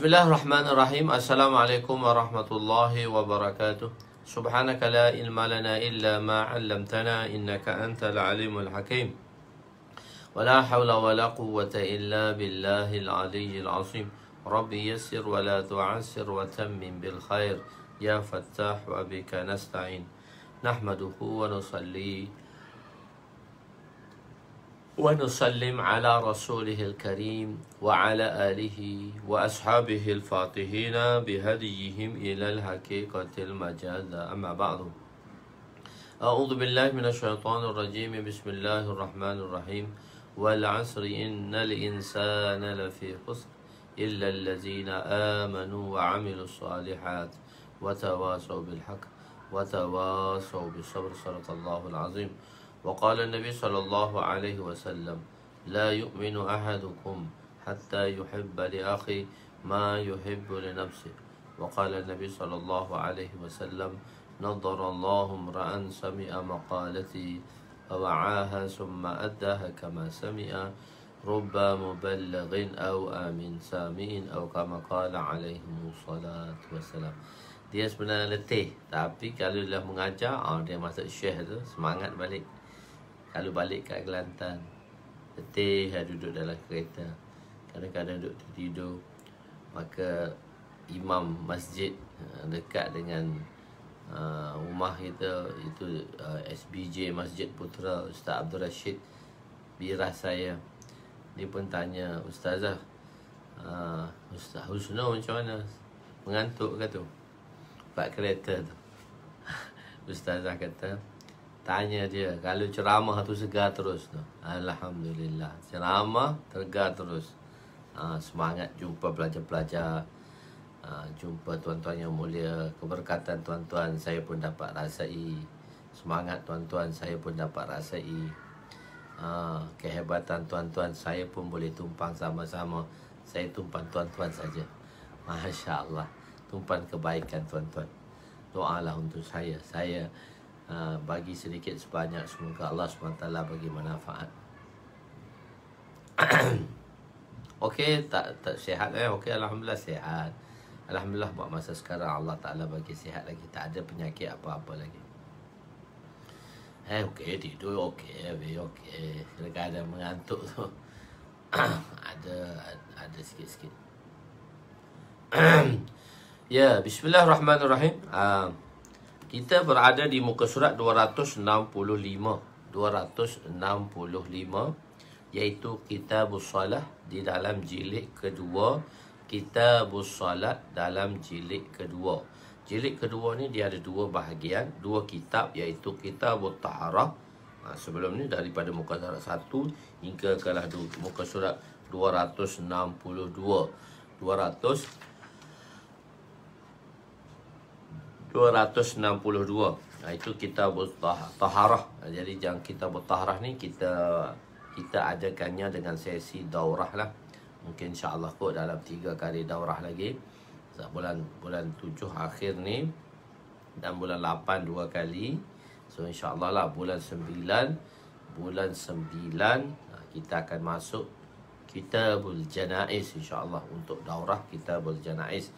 Bismillahirrahmanirrahim. Assalamualaikum warahmatullahi wabarakatuh. Subhanaka la ilma lana illa ma 'allamtana innaka antal alimul hakim. Wa la hawla wa la quwwata illa billahil aliyyil azim. Rabbi yassir wa la tu'assir wa tammim bil khair. Ya Fattah wa bika nasta'in. Nahmaduhu wa nusalli ونسلم على رسوله الكريم وعلى آله وأصحابه الفاتحين بهديهم إلى الحقيقة المجازة. أما بعد، أعوذ بالله من الشيطان الرجيم. بسم الله الرحمن الرحيم. والعصر إن الإنسان لفي خسر إلا الذين آمنوا وعملوا الصالحات وتواصوا بالحق وتواصوا بالصبر. صدق الله العظيم. وقال النبي صلى الله عليه وسلم: لا يؤمن أحدكم حتى يحب لأخيه ما يحب لنفسه. وقال النبي صلى الله عليه وسلم: نظر الله امرأ سمع مقالتي فوعاها ثم أداها كما سمع رب مبلغ أو آمن سامع أو كما قال عليه الصلاة والسلام. Dia sebenarnya letih, tapi kalau dah mengajar, dia masuk syekh tu, semangat balik. Kalau balik kat Kelantan, letih duduk dalam kereta, kadang-kadang duduk tertidur, maka imam masjid dekat dengan rumah kita itu SBJ Masjid Putra Ustaz Abdul Rashid Biras saya. Dia pun tanya, Ustazah, Ustaz Husnul macam mana? Mengantuk ke tu? Pak kereta tu. Ustazah kata, tanya dia, kalau ceramah tu segar terus tu. Alhamdulillah, ceramah tergar terus. Semangat jumpa pelajar-pelajar, jumpa tuan-tuan yang mulia. Keberkatan tuan-tuan saya pun dapat rasai. Semangat tuan-tuan saya pun dapat rasai. Kehebatan tuan-tuan saya pun boleh tumpang sama-sama. Saya tumpang tuan-tuan saja. Masya Allah, tumpang kebaikan tuan-tuan. Doalah untuk saya. Saya bagi sedikit sebanyak, semoga Allah SWT bagi manfaat. Okey, tak sihat okey, alhamdulillah sihat. Alhamdulillah buat masa sekarang Allah Taala bagi sihat lagi, tak ada penyakit apa-apa lagi. Okey, tidur okey, okey. Kadang-kadang mengantuk tu ada sikit-sikit. Ya, bismillahirrahmanirrahim. Kita berada di muka surat 265, iaitu Kitabus Salah di dalam jilid kedua. Kitabus Salat dalam jilid kedua. Jilid kedua ni dia ada dua bahagian, dua kitab, iaitu Kitabut Taharah. Sebelum ni daripada muka surat 1 hingga ke muka surat 262. Itu Kitabut Taharah. Jadi yang Kitabut Taharah ni kita adakannya dengan sesi daurah lah. Mungkin insya-Allah kot dalam 3 kali daurah lagi. Bulan 7 akhir ni dan bulan 8 2 kali. So insya-Allah lah bulan 9 kita akan masuk Kitabul Janaiz insya-Allah untuk daurah Kitabul Janaiz.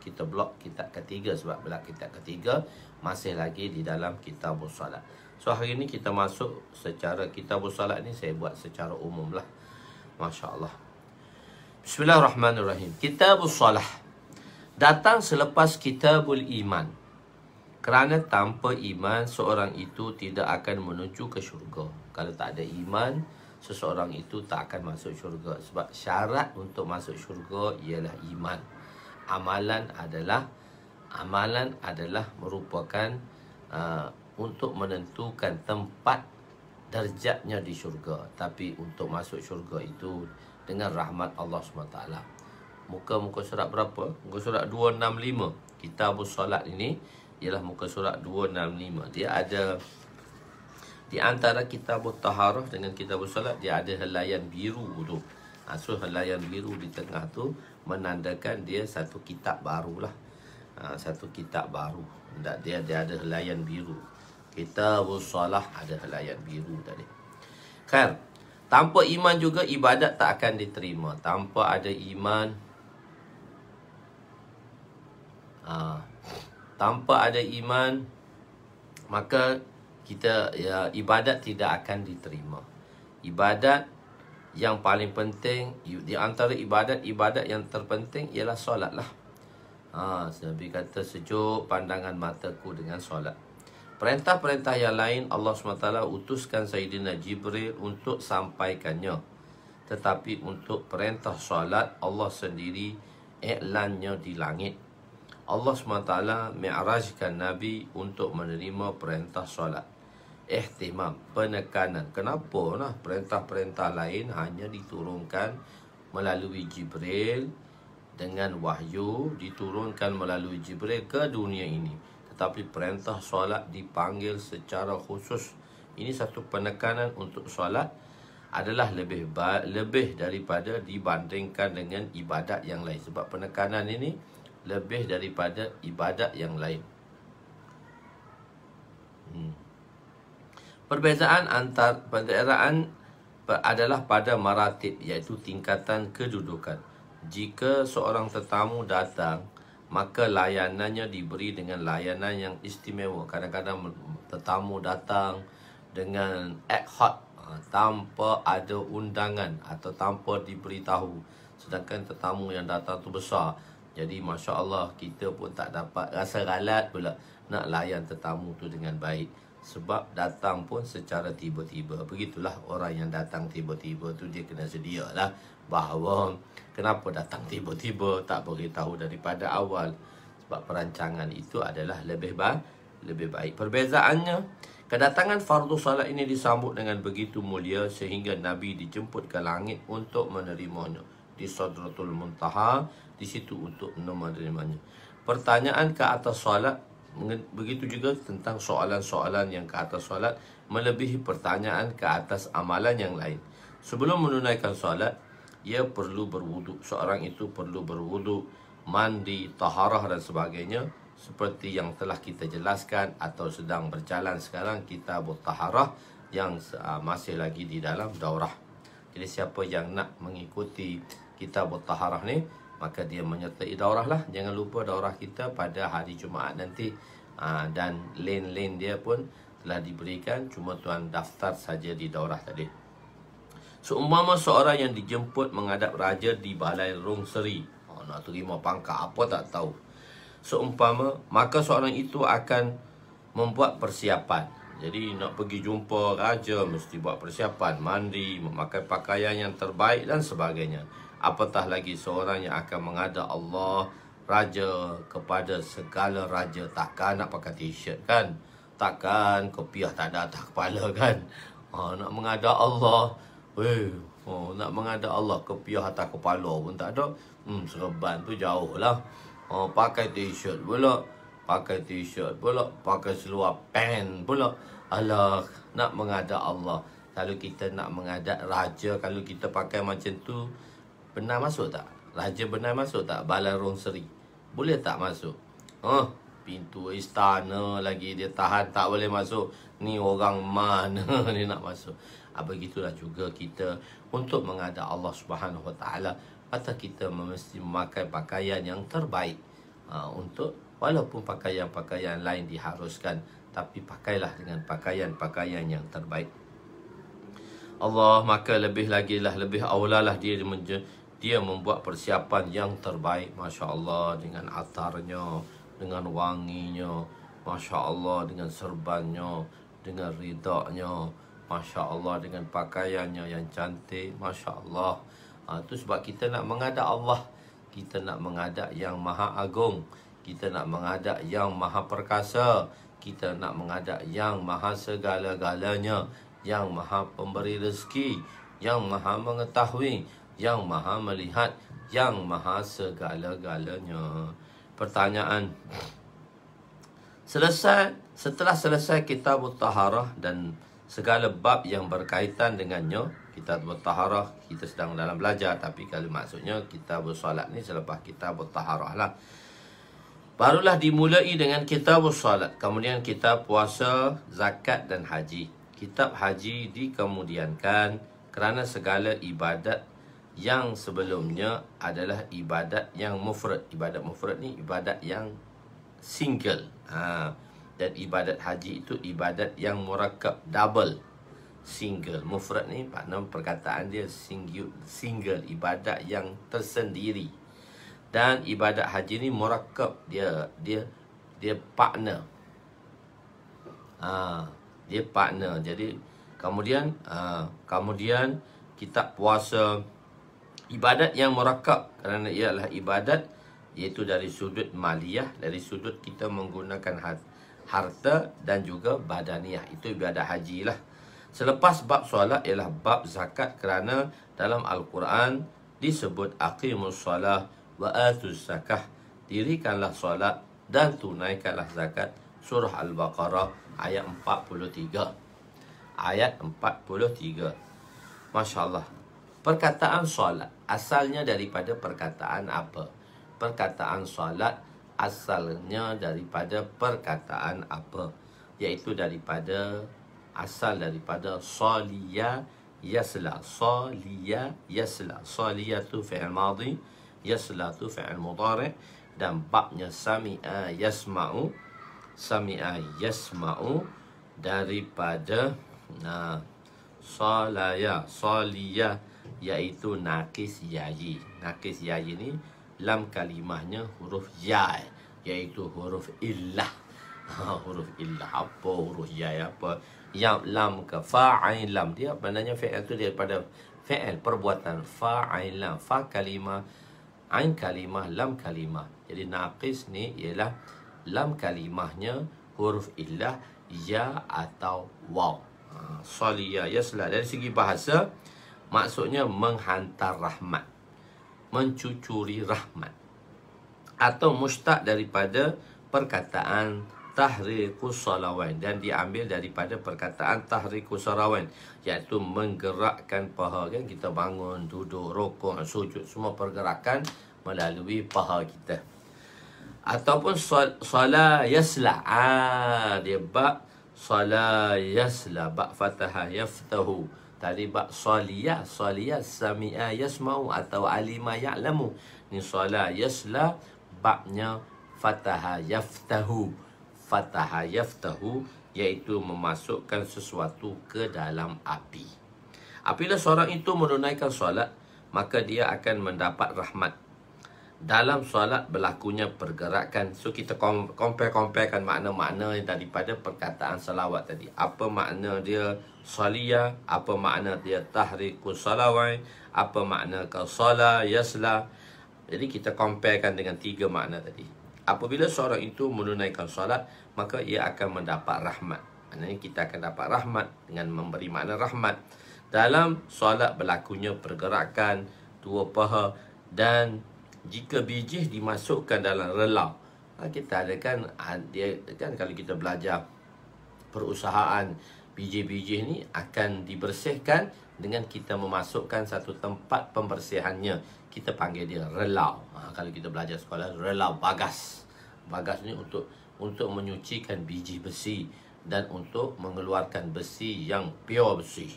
Kita blok kitab ketiga, sebab blok kitab ketiga masih lagi di dalam Kitabus Salat. So hari ini kita masuk secara Kitabus Salat ni saya buat secara umum lah. Masya Allah. Bismillahirrahmanirrahim. Kitabus Salah datang selepas Kitabul Iman. Kerana tanpa iman seorang itu tidak akan menuju ke syurga. Kalau tak ada iman, seseorang itu tak akan masuk syurga. Sebab syarat untuk masuk syurga ialah iman. Amalan adalah merupakan untuk menentukan tempat darjatnya di syurga. Tapi untuk masuk syurga itu dengan rahmat Allah SWT. Muka surat berapa? Muka surat 265. Kitabus Salat ini ialah muka surat 265. Dia ada di antara Kitabut Taharah dengan Kitabus Salat, dia ada helaian biru tu. So helaian biru di tengah tu menandakan dia satu kitab baru lah. Satu kitab baru. Dia ada helaian biru. Kitabus Salah ada helaian biru tadi. Khair. Tanpa iman juga ibadat tak akan diterima. Tanpa ada iman Tanpa ada iman, maka ibadat tidak akan diterima. Ibadat yang paling penting, di antara ibadat yang terpenting ialah solat lah. Nabi kata sejuk pandangan mataku dengan solat. Perintah-perintah yang lain Allah SWT utuskan Sayyidina Jibril untuk sampaikannya. Tetapi untuk perintah solat, Allah sendiri iklannya di langit. Allah SWT mi'rajkan Nabi untuk menerima perintah solat. Ihtimam, penekanan. Kenapa perintah-perintah lain hanya diturunkan melalui Jibril dengan wahyu, diturunkan melalui Jibril ke dunia ini. Tetapi perintah solat dipanggil secara khusus. Ini satu penekanan untuk solat adalah lebih daripada dibandingkan dengan ibadat yang lain. Sebab penekanan ini lebih daripada ibadat yang lain. Perbezaan adalah pada maratib, iaitu tingkatan kedudukan. Jika seorang tetamu datang, maka layanannya diberi dengan layanan yang istimewa. Kadang-kadang tetamu datang dengan ad hoc, tanpa ada undangan atau tanpa diberitahu. Sedangkan tetamu yang datang tu besar. Jadi Masya Allah, kita pun tak dapat rasa ralat pula nak layan tetamu tu dengan baik. Sebab datang pun secara tiba-tiba. Begitulah orang yang datang tiba-tiba tu, dia kena sedialah bahawa kenapa datang tiba-tiba, tak beritahu daripada awal. Sebab perancangan itu adalah lebih baik. Perbezaannya, kedatangan fardu salat ini disambut dengan begitu mulia sehingga Nabi dijemput ke langit untuk menerimanya. Di Sidratul Muntaha, di situ untuk menerimanya. Pertanyaan ke atas solat, begitu juga tentang soalan-soalan yang ke atas solat melebihi pertanyaan ke atas amalan yang lain. Sebelum menunaikan solat, ia perlu berwuduk. Seorang itu perlu berwuduk, mandi, taharah dan sebagainya, seperti yang telah kita jelaskan atau sedang berjalan sekarang kitab taharah yang masih lagi di dalam daurah. Jadi siapa yang nak mengikuti kitab taharah ni, maka dia menyertai daurah lah. Jangan lupa daurah kita pada hari Jumaat nanti. Dan link dia pun telah diberikan, cuma tuan daftar saja di daurah tadi. Seumpama seorang yang dijemput menghadap raja di balai Rong Seri, nak terima pangkat apa tak tahu. Seumpama, maka seorang itu akan membuat persiapan. Jadi nak pergi jumpa raja, mesti buat persiapan, mandi, memakai pakaian yang terbaik dan sebagainya. Apatah lagi seorang yang akan menghadap Allah, raja, kepada segala raja. Takkan nak pakai t-shirt kan? Takkan kopiah tak ada atas kepala kan? Nak menghadap Allah, nak menghadap Allah, kopiah atas kepala pun tak ada. Serban tu jauh lah. Pakai t-shirt pula, pakai seluar pen pula. Alah, nak menghadap Allah. Kalau kita nak menghadap raja, kalau kita pakai macam tu, benar masuk tak? Raja benar masuk tak balai Rong Seri? Boleh tak masuk? Pintu istana lagi dia tahan, tak boleh masuk. Ni orang mana ni nak masuk? Begitulah juga kita untuk menghadap Allah Subhanahu Wa Taala, maka kita mesti memakai pakaian yang terbaik. Untuk walaupun pakaian-pakaian lain diharuskan, tapi pakailah dengan pakaian-pakaian yang terbaik. Allah, maka lebih aulalah dia membuat persiapan yang terbaik. Masya Allah, dengan atarnya, dengan wanginya, Masya Allah, dengan serbannya, dengan ridaknya, Masya Allah, dengan pakaiannya yang cantik, Masya Allah. Itu sebab kita nak menghadap Allah, kita nak menghadap yang maha agung, kita nak menghadap yang maha perkasa, kita nak menghadap yang maha segala-galanya, yang maha pemberi rezeki, yang maha mengetahui, yang maha melihat, yang maha segala-galanya. Pertanyaan, setelah selesai kitab taharah dan segala bab yang berkaitan dengannya, kitab taharah kita sedang dalam belajar, tapi kalau maksudnya kitab solat ni selepas kitab taharah lah. Barulah dimulai dengan kitab solat, kemudian kitab puasa, zakat dan haji. Kitab haji dikemudiankan kerana segala ibadat yang sebelumnya adalah ibadat yang mufrad. Ibadat mufrad ni ibadat yang single. Dan ibadat haji itu ibadat yang murakkab, double, single. Mufrad ni makna perkataan dia single, ibadat yang tersendiri. Dan ibadat haji ni murakkab, dia partner. Dia partner. Jadi kemudian kita puasa, ibadat yang murakkab kerana ia adalah ibadat iaitu dari sudut maliyah, dari sudut kita menggunakan harta dan juga badaniyah. Itu ibadat haji lah. Selepas bab solat ialah bab zakat, kerana dalam Al-Quran disebut aqimus solah wa atuz zakah, dirikanlah solat dan tunaikanlah zakat. Surah Al-Baqarah ayat 43. Ayat 43. Masya Allah. Perkataan solat asalnya daripada perkataan apa? Perkataan solat asalnya daripada perkataan apa? Iaitu asal daripada soliya yasla. Soliya yasla. Soliya tu fi'il madhi, yasla tu fi'il mudhari', dan babnya sami'a yasma'u. Sami'a yasma'u daripada soliya iaitu nakis yayi. Nakis yayi ni lam kalimahnya huruf ya, iaitu huruf illah. Huruf illah apa? Huruf ya apa? Yang lam ke fa'il lam, dia maknanya fi'il tu daripada fi'il, perbuatan fa'il lam, fa kalimah, ain kalimah, lam kalimah. Jadi naqis ni ialah lam kalimahnya huruf illah, ya atau waw. Soliya yasla dari segi bahasa maksudnya menghantar rahmat, mencucuri rahmat, atau mustaq daripada perkataan tahrikus salawain, dan diambil daripada perkataan tahrikus salawain, iaitu menggerakkan paha. Kan kita bangun, duduk, rukuk, sujud, semua pergerakan melalui paha kita. Ataupun sala yasla, dia bab sala yasla, bab fathah yaftahu. Tadi bab soliya, soliya sami'a yasma'u atau alima ya'lamu. Ni sala yasla, babnya fathah yaftahu. Fathah yaftahu iaitu memasukkan sesuatu ke dalam api. Apabila seorang itu menunaikan solat, maka dia akan mendapat rahmat. Dalam solat berlakunya pergerakan. So kita compare-comparekan makna-makna daripada perkataan salawat tadi. Apa makna dia saliyah, apa makna dia tahrikus salawai, apa makna ke sala yasla. Jadi kita comparekan dengan tiga makna tadi. Apabila seorang itu menunaikan solat, maka ia akan mendapat rahmat. Maknanya kita akan dapat rahmat dengan memberi makna rahmat. Dalam solat berlakunya pergerakan dua paha, dan jika bijih dimasukkan dalam relau. Kita ada kan, dia kan kalau kita belajar perusahaan, bijih-bijih ni akan dibersihkan dengan kita memasukkan satu tempat pembersihannya. Kita panggil dia relau. Kalau kita belajar sekolah, relau bagas. Bagas ni untuk menyucikan biji besi dan untuk mengeluarkan besi yang pure besi.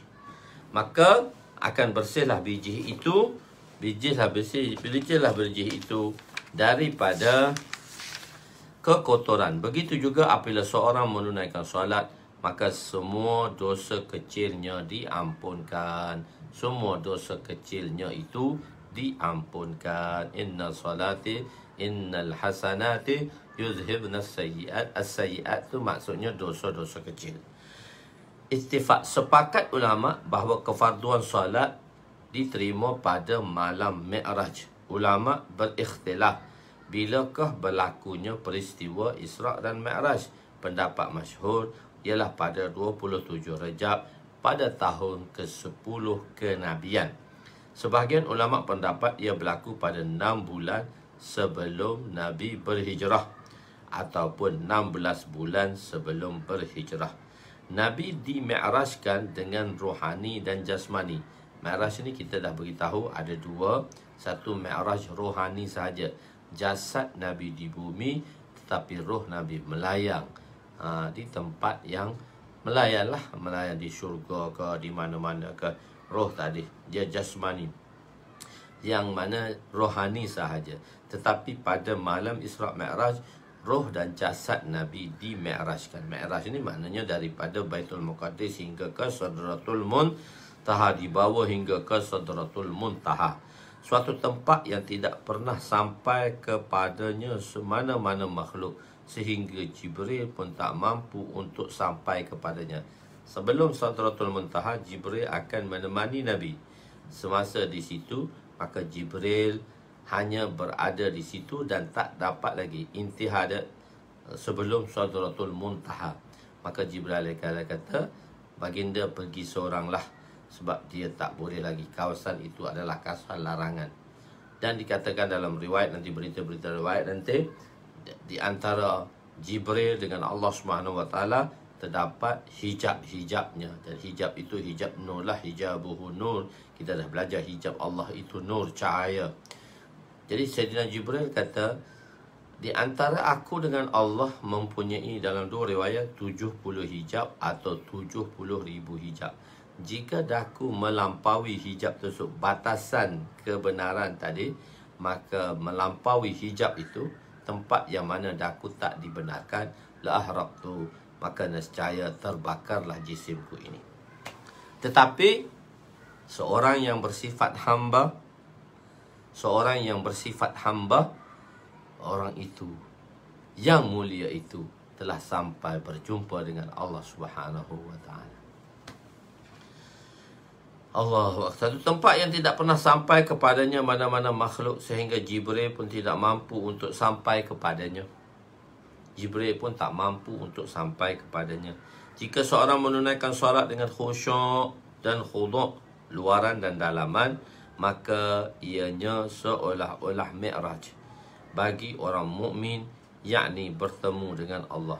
Maka akan bersihlah biji itu, bijihlah besi itu daripada kekotoran. Begitu juga apabila seorang menunaikan solat, maka semua dosa kecilnya diampunkan. Semua dosa kecilnya itu diampunkan. Innal salati innal hasanati yuzhibna as-sayyi'at. As-sayyi'at tu maksudnya dosa-dosa kecil. Ittifaq, sepakat ulama bahawa kefarduan solat diterima pada malam Mi'raj. Ulama berikhtilaf bilakah berlakunya peristiwa Isra' dan Mi'raj. Pendapat masyhur ialah pada 27 Rejab pada tahun ke-10 kenabian. Sebahagian ulama pendapat ia berlaku pada 6 bulan sebelum Nabi berhijrah ataupun 16 bulan sebelum berhijrah. Nabi dimi'rajkan dengan rohani dan jasmani. Mi'raj ni kita dah beritahu ada dua. Satu mi'raj rohani sahaja. Jasad Nabi di bumi, tetapi roh Nabi melayang di tempat yang melayang lah. Melayang di syurga ke, di mana-mana ke. Roh tadi, dia jasmani, yang mana rohani sahaja. Tetapi pada malam Isra' Mi'raj, roh dan jasad Nabi di-mi'rajkan. Mi'raj ini maknanya daripada Baitul Muqaddis hingga ke Sidratul Muntaha, dibawa hingga ke Sidratul Muntaha. Suatu tempat yang tidak pernah sampai kepadanya semana-mana makhluk, sehingga Jibril pun tak mampu untuk sampai kepadanya. Sebelum Sidratul Muntaha, Jibril akan menemani Nabi. Semasa di situ, maka Jibril hanya berada di situ dan tak dapat lagi intihada sebelum Sidratul Muntaha. Maka Jibril kata, baginda pergi seoranglah, sebab dia tak boleh lagi. Kawasan itu adalah kawasan larangan. Dan dikatakan dalam riwayat nanti, berita-berita riwayat nanti, di antara Jibril dengan Allah SWT terdapat hijab-hijabnya. Dan hijab itu hijab nur lah, hijabuhu nur. Kita dah belajar hijab Allah itu nur, cahaya. Jadi Sayyidina Jibril kata, di antara aku dengan Allah mempunyai dalam dua riwayat 70 hijab atau 70,000 hijab. Jika daku melampaui hijab tersebut, batasan kebenaran tadi, maka melampaui hijab itu, tempat yang mana daku tak dibenarkan, la ahraqtu, maka nescaya terbakarlah jisimku ini. Tetapi seorang yang bersifat hamba, orang itu yang mulia itu telah sampai berjumpa dengan Allah Subhanahu wa taala. Allahu Akbar. Satu tempat yang tidak pernah sampai kepadanya mana-mana makhluk, sehingga Jibril pun tidak mampu untuk sampai kepadanya. Jibril pun tak mampu untuk sampai kepadanya. Jika seorang menunaikan solat dengan khusyuk dan khudu', luaran dan dalaman, maka ianya seolah-olah mi'raj bagi orang mukmin, yakni bertemu dengan Allah.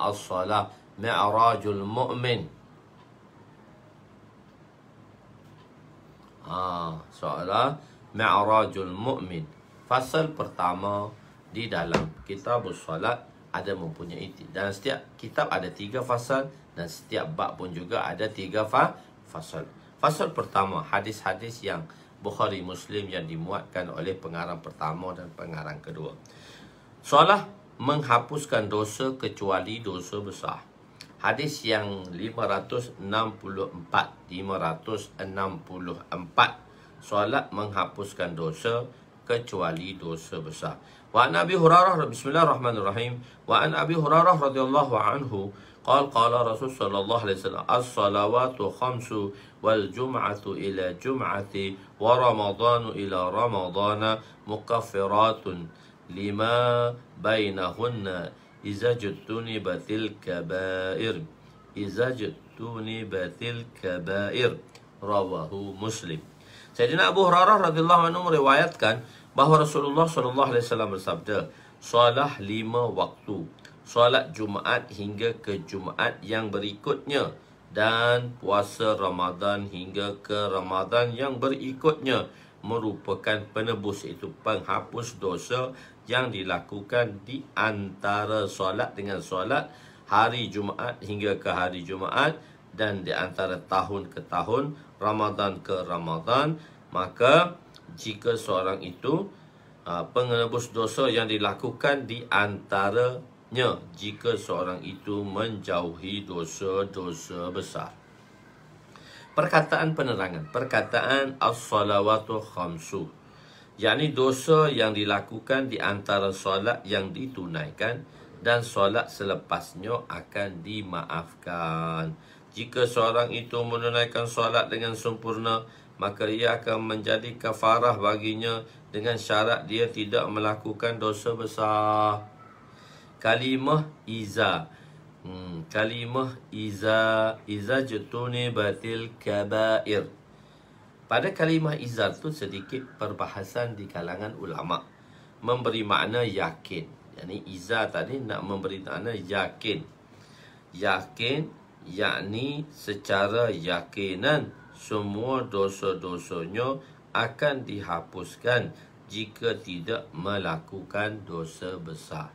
As-salah mi'rajul mu'min. Soalah mi'rajul mu'min. Fasal pertama di dalam kitabus salat ada mempunyai, dan setiap kitab ada 3 fasal, dan setiap bab pun juga ada 3 fasal. Fasal pertama, hadis-hadis yang Bukhari Muslim yang dimuatkan oleh pengarang pertama dan pengarang kedua. Soalah menghapuskan dosa kecuali dosa besar. Hadis yang 564. Solat menghapuskan dosa kecuali dosa besar. Wa an Abi Hurairah, bismillahirrahmanirrahim. Wa an Abi Hurairah radhiyallahu anhu قال رسول صلى الله عليه وسلم الصلوات خمس والجمعة إلى جمعة ورمضان إلى رمضان مكفرات لما بينهن إذا اجتنبت الكبائر رواه مسلم. Sayyidina Abu Hurairah radhiyallahu anhu meriwayatkan bahawa Rasulullah sallallahu alaihi wasallam bersabda, solat 5 waktu, solat Jumaat hingga ke Jumaat yang berikutnya, dan puasa Ramadan hingga ke Ramadan yang berikutnya merupakan penebus, itu penghapus dosa yang dilakukan di antara solat dengan solat hari Jumaat hingga ke hari Jumaat, dan di antara tahun ke tahun, Ramadan ke Ramadan. Maka jika seorang itu penebus dosa yang dilakukan di antaranya jika seorang itu menjauhi dosa-dosa besar. Perkataan penerangan, perkataan as-salawatu khamsu, yakni dosa yang dilakukan di antara solat yang ditunaikan dan solat selepasnya akan dimaafkan. Jika seorang itu menunaikan solat dengan sempurna, maka ia akan menjadi kafarah baginya dengan syarat dia tidak melakukan dosa besar. Kalimah iza, iza jutuni batil kabair. Pada kalimah iza tu sedikit perbahasan di kalangan ulama. Memberi makna yakin. Yani iza tadi nak memberi makna yakin. Yakin yakni secara yakinan semua dosa-dosanya akan dihapuskan jika tidak melakukan dosa besar.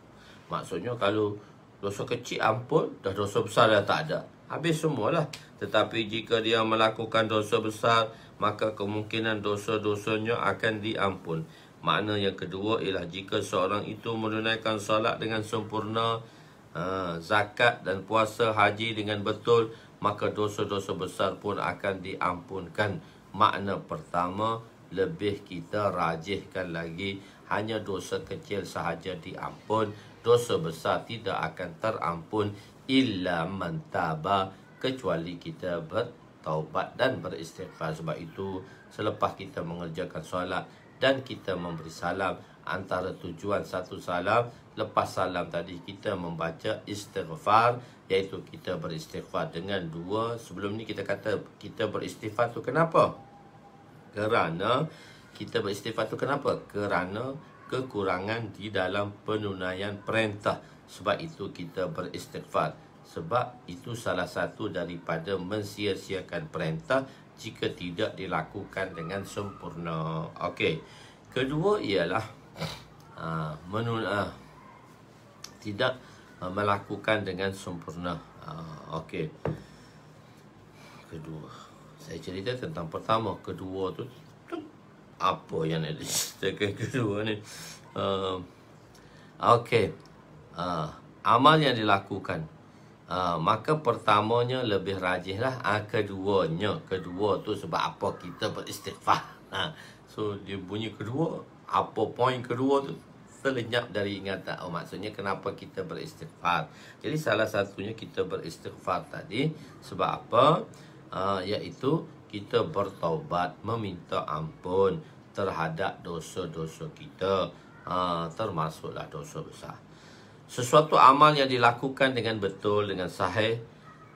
Maksudnya kalau dosa kecil ampun, dah dosa besar dah tak ada, habis semualah. Tetapi jika dia melakukan dosa besar, maka kemungkinan dosa-dosanya akan diampun. Makna yang kedua ialah jika seorang itu menunaikan solat dengan sempurna, zakat dan puasa haji dengan betul, maka dosa-dosa besar pun akan diampunkan. Makna pertama, lebih kita rajihkan lagi, hanya dosa kecil sahaja diampun, dosa besar tidak akan terampun illa man taba, kecuali kita bertaubat dan beristighfar. Sebab itu selepas kita mengerjakan solat dan kita memberi salam, antara tujuan satu salam, lepas salam tadi kita membaca istighfar, iaitu kita beristighfar dengan dua. Sebelum ni kita kata kita beristighfar tu kenapa? Kerana kita beristighfar tu kenapa? Kerana kekurangan di dalam penunaian perintah. Sebab itu kita beristighfar. Sebab itu salah satu daripada mensia-siakan perintah jika tidak dilakukan dengan sempurna. Okey. Kedua ialah tidak melakukan dengan sempurna. Okey. Kedua, saya cerita tentang pertama. Kedua tu apa yang nak diceritakan kedua ni? Okey. Amal yang dilakukan, maka pertamanya lebih rajihlah. Kedua tu sebab apa kita beristighfar. So dia bunyi kedua, apa poin kedua tu terlenyap dari ingatan. Maksudnya kenapa kita beristighfar. Jadi salah satunya kita beristighfar tadi sebab apa? Iaitu kita bertaubat, meminta ampun terhadap dosa-dosa kita, termasuklah dosa besar. Sesuatu amal yang dilakukan dengan betul, dengan sahih,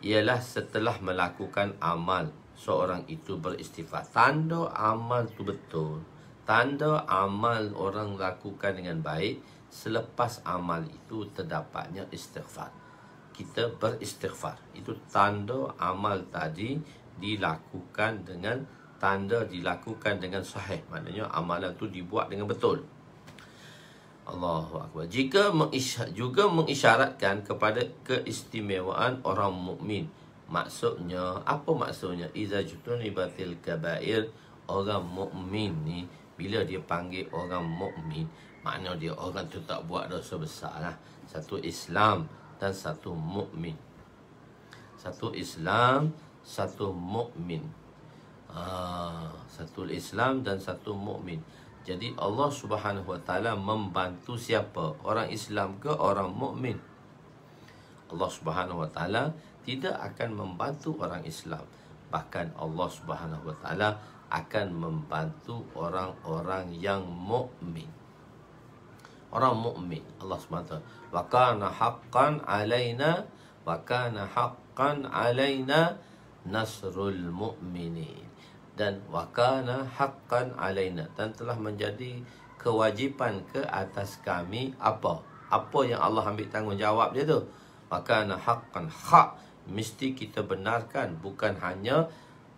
ialah setelah melakukan amal, seorang itu beristighfar. Tanda amal tu betul, tanda amal orang lakukan dengan baik, selepas amal itu terdapatnya istighfar. Kita beristighfar, itu tanda amal tadi dilakukan dengan sahih. Maknanya amalan tu dibuat dengan betul. Allahu Akbar. Juga mengisyaratkan kepada keistimewaan orang mukmin. Maksudnya, apa maksudnya? Iza jutunibatil kabair, orang mukmin ni bila dia panggil orang mukmin, makna dia orang tu tak buat dosa besar lah. Satu Islam dan satu mukmin. Satu Islam, satu mukmin. Satu Islam dan satu mukmin. Jadi Allah Subhanahu Wa Taala membantu siapa? Orang Islam ke orang mukmin? Allah Subhanahu Wa Taala tidak akan membantu orang Islam. Bahkan Allah Subhanahu Wa Taala akan membantu orang-orang yang mukmin. Orang mukmin, Allah Subhanahu Wa Taala, wa kana haqqan alaina nasrul mu'minin. Dan wakana haqqan alaina, dan telah menjadi kewajipan ke atas kami apa yang Allah ambil tanggungjawab dia tu. Wakana haqqan, hak mesti kita benarkan, bukan hanya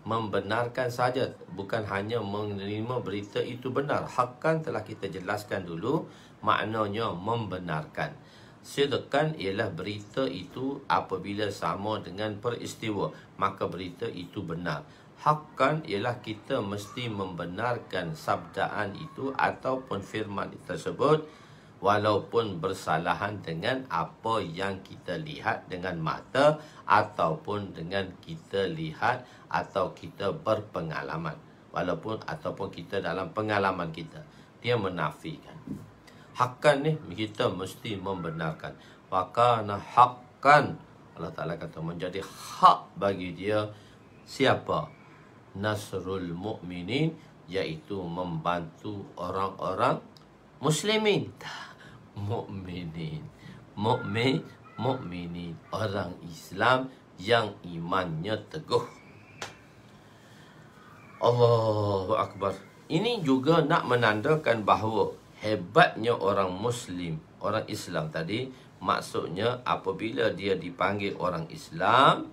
membenarkan saja, bukan hanya menerima berita itu benar. Haqqan telah kita jelaskan dulu, maknanya membenarkan. Sidqan ialah berita itu apabila sama dengan peristiwa, maka berita itu benar. Haqqan ialah kita mesti membenarkan sabdaan itu ataupun firman tersebut, walaupun bersalahan dengan apa yang kita lihat dengan mata, ataupun dengan kita lihat atau kita berpengalaman, ataupun kita dalam pengalaman kita, dia menafikan. Haqqan ni kita mesti membenarkan. Wakana haqqan, Allah Ta'ala kata menjadi hak bagi dia siapa? Nasrul mu'minin, iaitu membantu orang-orang muslimin. Mukminin, orang Islam yang imannya teguh. Allahu Akbar. Ini juga nak menandakan bahawa hebatnya orang Muslim, orang Islam tadi. Maksudnya apabila dia dipanggil orang Islam,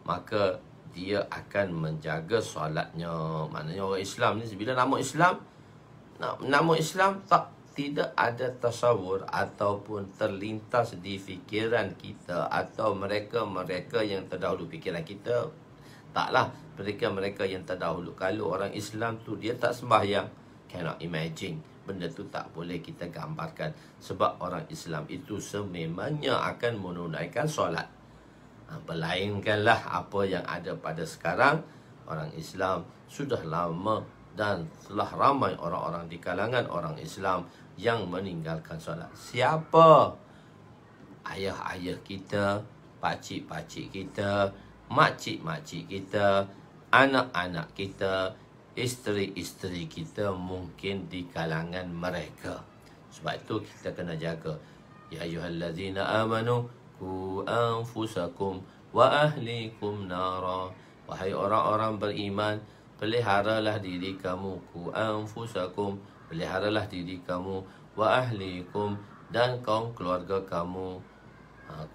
maka dia akan menjaga solatnya. Maknanya orang Islam ni bila nama Islam tidak ada tasawur ataupun terlintas di fikiran kita atau mereka yang terdahulu fikiran kita. Taklah, mereka yang terdahulu. Kalau orang Islam tu dia tak sembahyang, cannot imagine. benda tu tak boleh kita gambarkan. Sebab orang Islam itu sememangnya akan menunaikan solat. Berlainkanlah apa yang ada pada sekarang. Orang Islam sudah lama dan telah ramai orang-orang di kalangan orang Islam yang meninggalkan solat. Siapa? Ayah-ayah kita, pakcik-pakcik kita, makcik-makcik kita, anak-anak kita, isteri-isteri kita mungkin di kalangan mereka. Sebab itu kita kena jaga. Ya ayyuhallazina amanu qu anfusakum wa ahlikum nara. Wahai orang-orang beriman, peliharalah diri kamu, qu anfusakum, peliharalah diri kamu, wa ahlikum, dan kaum keluarga kamu,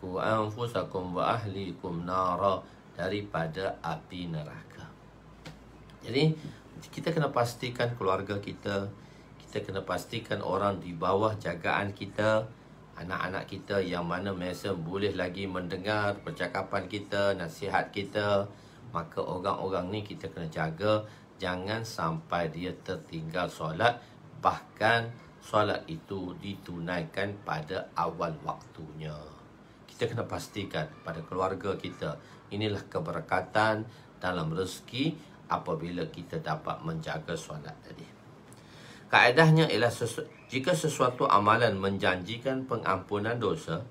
qu anfusakum wa ahlikum nara, daripada api neraka. Jadi kita kena pastikan keluarga kita, kita kena pastikan orang di bawah jagaan kita, anak-anak kita yang mana biasa boleh lagi mendengar percakapan kita, nasihat kita. Maka orang-orang ni kita kena jaga, jangan sampai dia tertinggal solat, bahkan solat itu ditunaikan pada awal waktunya. Kita kena pastikan pada keluarga kita, inilah keberkatan dalam rezeki apabila kita dapat menjaga solat tadi. Kaedahnya ialah jika sesuatu amalan menjanjikan pengampunan dosa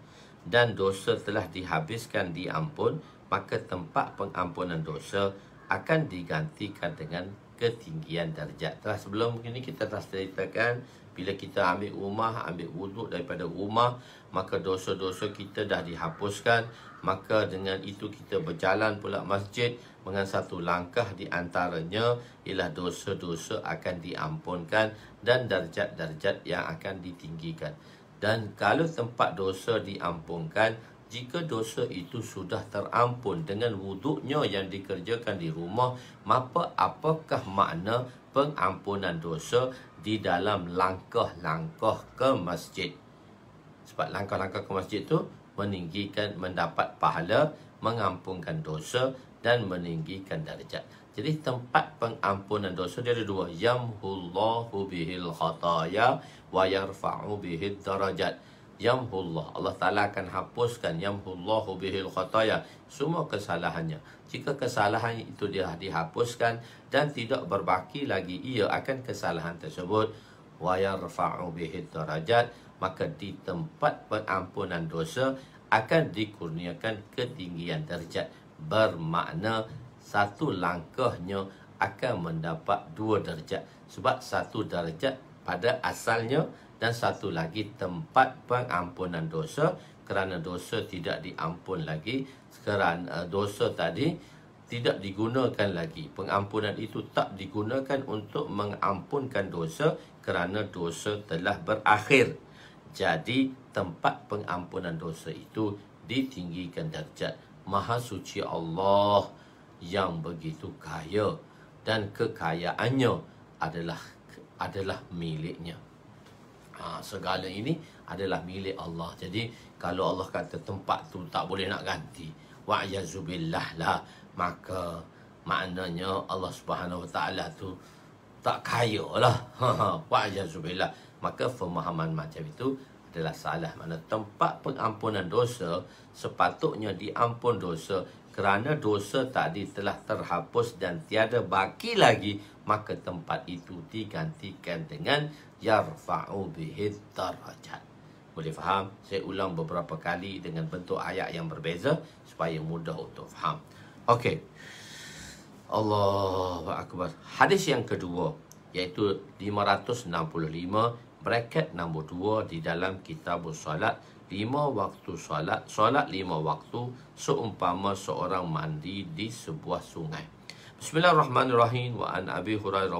dan dosa telah dihabiskan diampun, maka tempat pengampunan dosa akan digantikan dengan ketinggian darjat. Sebelum ini kita telah ceritakan, bila kita ambil rumah, ambil wuduk daripada rumah, maka dosa-dosa kita dah dihapuskan. Maka dengan itu kita berjalan pula masjid, dengan satu langkah di antaranya ialah dosa-dosa akan diampunkan dan darjat-darjat yang akan ditinggikan. Dan kalau tempat dosa diampunkan, jika dosa itu sudah terampun dengan wuduknya yang dikerjakan di rumah, maka apakah makna pengampunan dosa di dalam langkah-langkah ke masjid? Sebab langkah-langkah ke masjid itu meninggikan, mendapat pahala, mengampunkan dosa dan meninggikan darjat. Jadi tempat pengampunan dosa dia ada dua. Yamhullahu bihil khataya wa yarfa'u bihid darajat. Yamhullah, Allah Ta'ala akan hapuskan, yamhullahu bihil khataya, semua kesalahannya. Jika kesalahan itu dia dihapuskan dan tidak berbaki lagi ia akan kesalahan tersebut, wa yarfa'u bihid darajat, maka di tempat pengampunan dosa akan dikurniakan ketinggian darjat. Bermakna satu langkahnya akan mendapat 2 darjat. Sebab 1 darjat pada asalnya dan satu lagi tempat pengampunan dosa, kerana dosa tidak diampun lagi, kerana dosa tadi tidak digunakan lagi. Pengampunan itu tak digunakan untuk mengampunkan dosa kerana dosa telah berakhir. Jadi tempat pengampunan dosa itu ditinggikan darjat. Maha suci Allah yang begitu kaya dan kekayaannya adalah miliknya. Segala ini adalah milik Allah. Jadi kalau Allah kata tempat tu tak boleh nak ganti, wa'yazubillah lah, maka maknanya Allah Subhanahu Wa Taala tu tak kaya lah. Wa'yazubillah. Maka pemahaman macam itu adalah salah. Mana tempat pengampunan dosa sepatutnya diampun dosa, kerana dosa tadi telah terhapus dan tiada baki lagi, maka tempat itu digantikan dengan yarfa'u bihid darajat. Boleh faham? Saya ulang beberapa kali dengan bentuk ayat yang berbeza supaya mudah untuk faham. Okey. Allahu Akbar. Hadis yang kedua, iaitu 565, bracket nombor 2 di dalam kitabus salat. 5 waktu salat, salat 5 waktu seumpama seorang mandi di sebuah sungai. Bismillahirrahmanirrahim. Wa an Abi Hurairah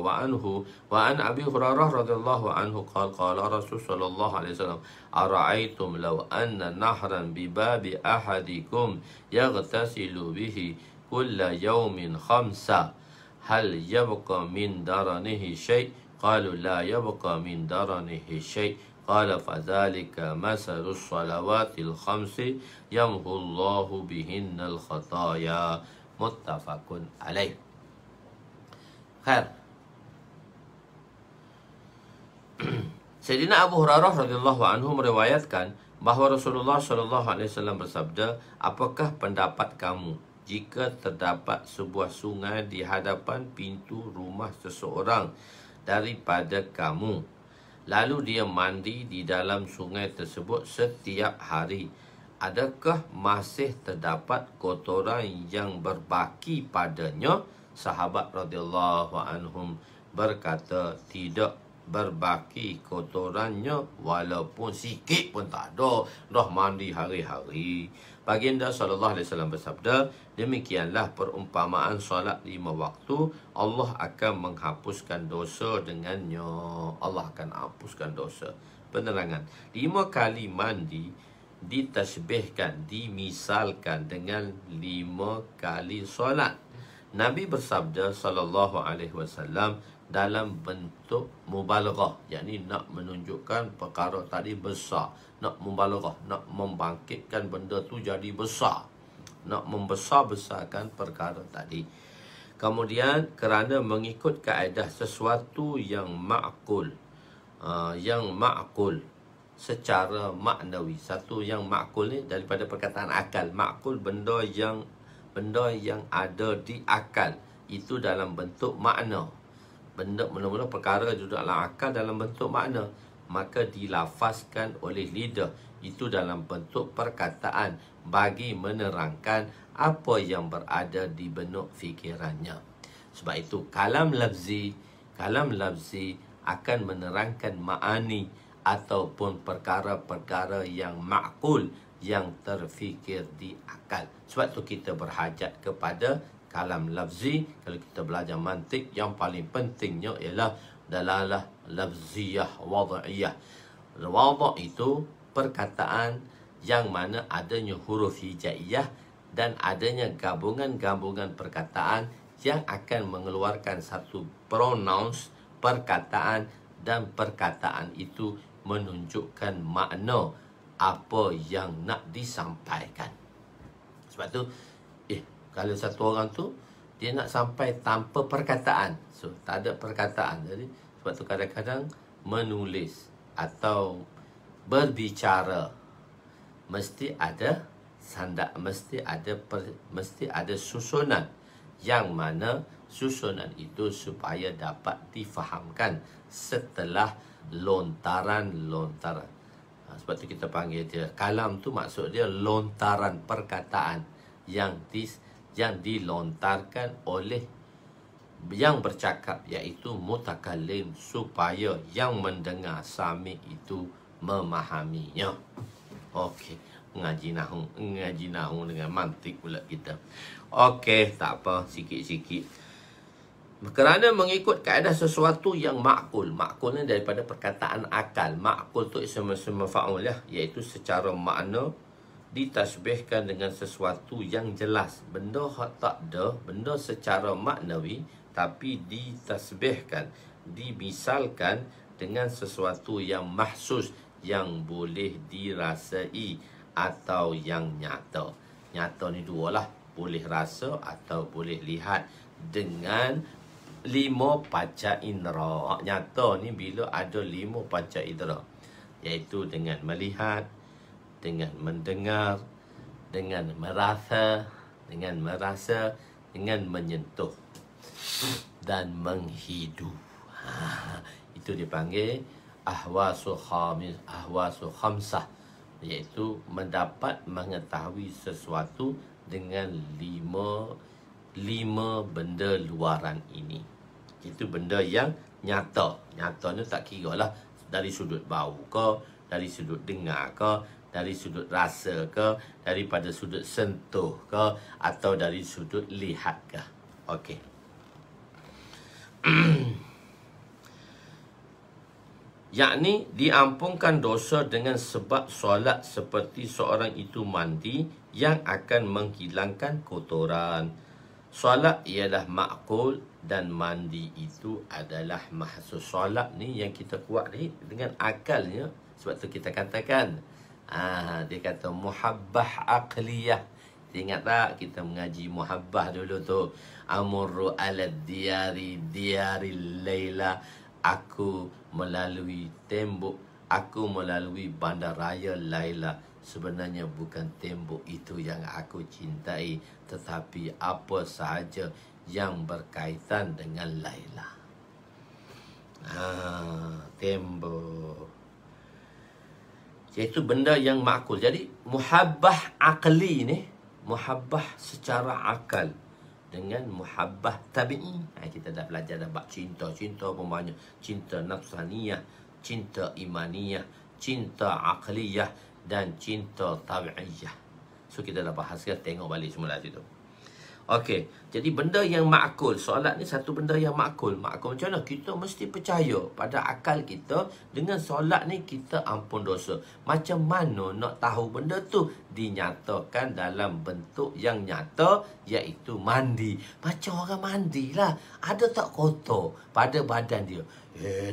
radhiyallahu anhu qala Rasul sallallahu alaihi wasallam, ara'aitum law anna nahran bi babi ahadikum yaghtasilu bihi kulla yawmin khamsa hal yabqa min daranihi syai'? Qalu la yabqa min daranihi syai'. Qala fadzalika masalus salawatil khamsi yamhullahu bihinnal khataya. Muttafaqun alaih. Khair. Sayyidina Abu Hurairah radhiyallahu anhu meriwayatkan bahawa Rasulullah sallallahu alaihi wasallam bersabda, "Apakah pendapat kamu jika terdapat sebuah sungai di hadapan pintu rumah seseorang daripada kamu, lalu dia mandi di dalam sungai tersebut setiap hari? Adakah masih terdapat kotoran yang berbaki padanya?" Sahabat radhiyallahu anhum berkata, "Tidak berbaki kotorannya, walaupun sikit pun tak ada. Dah mandi hari-hari." Baginda SAW bersabda, "Demikianlah perumpamaan solat 5 waktu. Allah akan menghapuskan dosa dengannya." Allah akan hapuskan dosa. Penerangan, 5 kali mandi ditasbihkan, dimisalkan dengan 5 kali solat. Nabi bersabda SAW dalam bentuk mubalaghah, yakni nak menunjukkan perkara tadi besar, nak mubalaghah, nak membangkitkan benda tu jadi besar, nak membesar-besarkan perkara tadi. Kemudian kerana mengikut kaedah sesuatu yang ma'kul, secara maknawi. Satu yang ma'kul ni daripada perkataan akal. Ma'kul benda yang ada di akal, itu dalam bentuk makna. Benda mula-mula perkara duduk dalam akal dalam bentuk makna, maka dilafazkan oleh lidah, itu dalam bentuk perkataan bagi menerangkan apa yang berada di benuk fikirannya. Sebab itu kalam lafzi akan menerangkan ma'ani ataupun perkara-perkara yang ma'kul, yang terfikir di akal. Sebab tu kita berhajat kepada kalam lafzi. Kalau kita belajar mantik, yang paling pentingnya ialah dalalah lafziyah wad'iyah. Wad' itu perkataan yang mana adanya huruf hijaiyah dan adanya gabungan-gabungan perkataan yang akan mengeluarkan satu pronouns perkataan, dan perkataan itu menunjukkan makna apa yang nak disampaikan. Sebab tu kalau satu orang tu dia nak sampai tanpa perkataan, so tak ada perkataan. Jadi sebab tu kadang-kadang menulis atau berbicara mesti ada mesti ada susunan, yang mana susunan itu supaya dapat difahamkan setelah lontaran. Sebab tu kita panggil dia kalam tu, maksud dia lontaran perkataan yang dilontarkan oleh yang bercakap, iaitu mutakallim, supaya yang mendengar sami itu memahaminya. Okey, ngaji nahu dengan mantik pula kita. Okey, tak apa, sikit-sikit. Kerana mengikut kaedah sesuatu yang ma'kul. Ma'kul ni daripada perkataan akal. Ma'kul tu ism maf'ul ya, iaitu secara makna ditasbihkan dengan sesuatu yang jelas. Benda tak ada, benda secara maknawi, tapi ditasbihkan, dimisalkan dengan sesuatu yang mahsus, yang boleh dirasai atau yang nyata. Nyata ni dua lah, boleh rasa atau boleh lihat dengan 5 panca indera. Nyata ni bila ada 5 panca indera, iaitu dengan melihat, dengan mendengar, dengan merasa, dengan menyentuh dan menghidu. Itu dipanggil ahwasu khamsah, iaitu mendapat mengetahui sesuatu dengan 5 benda luaran ini. Itu benda yang nyata. Nyatanya tak kira lah dari sudut bau ke, dari sudut dengar ke, dari sudut rasa ke, daripada sudut sentuh ke, atau dari sudut lihat ke. Okey. Yakni diampunkan dosa dengan sebab solat seperti seorang itu mandi yang akan menghilangkan kotoran. Solat ialah ma'kul dan mandi itu adalah mahsus. Solat ni yang kita kuat ni dengan akalnya. Sebab tu kita katakan, dia kata muhabbah aqliyah. Ingat tak kita mengaji muhabbah dulu tu? Amurru ala diyari layla aku melalui tembok, aku melalui bandaraya Laila. Sebenarnya bukan tembok itu yang aku cintai, tetapi apa sahaja yang berkaitan dengan Laila. Tembok, iaitu benda yang makul. Jadi muhabbah akli ni, muhabbah secara akal dengan muhabbah tabi'i. Kita dah belajar dah bab cinta. Cinta umpamanya cinta nafsaniyah, cinta imaniyah, cinta aqliyah dan cinta tabi'iyah. So kita dah bahas kan, tengok balik semula situ. Okey, jadi benda yang makul. Solat ni satu benda yang makul. Makul macam mana? Kita mesti percaya pada akal kita, dengan solat ni kita ampun dosa. Macam mana nak tahu benda tu? Dinyatakan dalam bentuk yang nyata, iaitu mandi. Macam orang mandi lah. Ada tak kotor pada badan dia?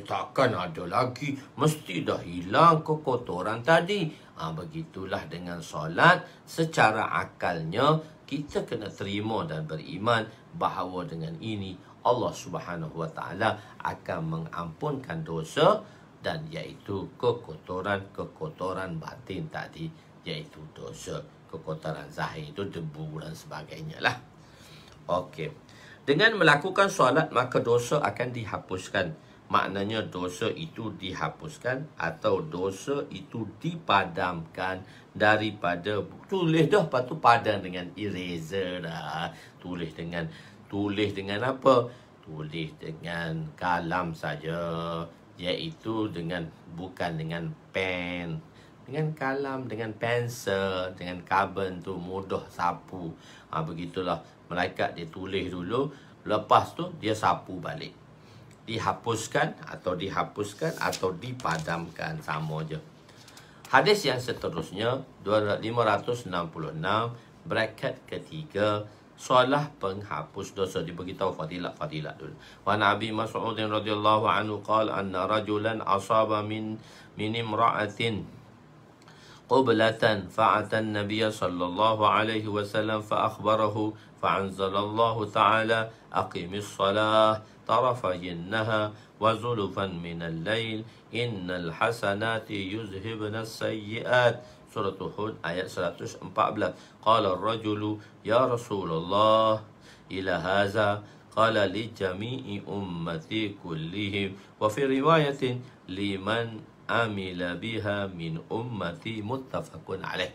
Takkan ada lagi. Mesti dah hilang kekotoran tadi. Begitulah dengan solat. Secara akalnya kita kena terima dan beriman bahawa dengan ini Allah Subhanahu Wa Taala akan mengampunkan dosa, dan iaitu kekotoran batin tadi, iaitu dosa. Kekotoran zahir itu debu dan sebagainya lah. Okey. Dengan melakukan solat maka dosa akan dihapuskan. Maknanya dosa itu dihapuskan atau dosa itu dipadamkan daripada, tulis dah, lepas tu padam dengan eraser dah. Tulis dengan apa? Tulis dengan kalam saja, iaitu bukan dengan pen. Dengan kalam, dengan pensel, dengan karbon tu mudah sapu. Begitulah. Malaikat dia tulis dulu, lepas tu dia sapu balik. Dihapuskan atau dipadamkan, sama je. Hadis yang seterusnya 566, bracket ketiga, solat penghapus dosa. Diberitahu fadilat dulu. Wa Nabi Mas'ud radhiyallahu anhu qala anna rajulan asaba min imra'atin قبلة فأتى النبي صلى الله عليه وسلم فأخبره فأنزل الله تعالى أقم الصلاة طرفي النهار وزلفا من الليل إن الحسنات يذهبن السيئات. Surah Hud ayat 114. قال الرجل يا رسول الله إلى هذا قال لجميع أمتي كلهم وفي رواية لمن amila biha min ummati, muttafaqun alaih.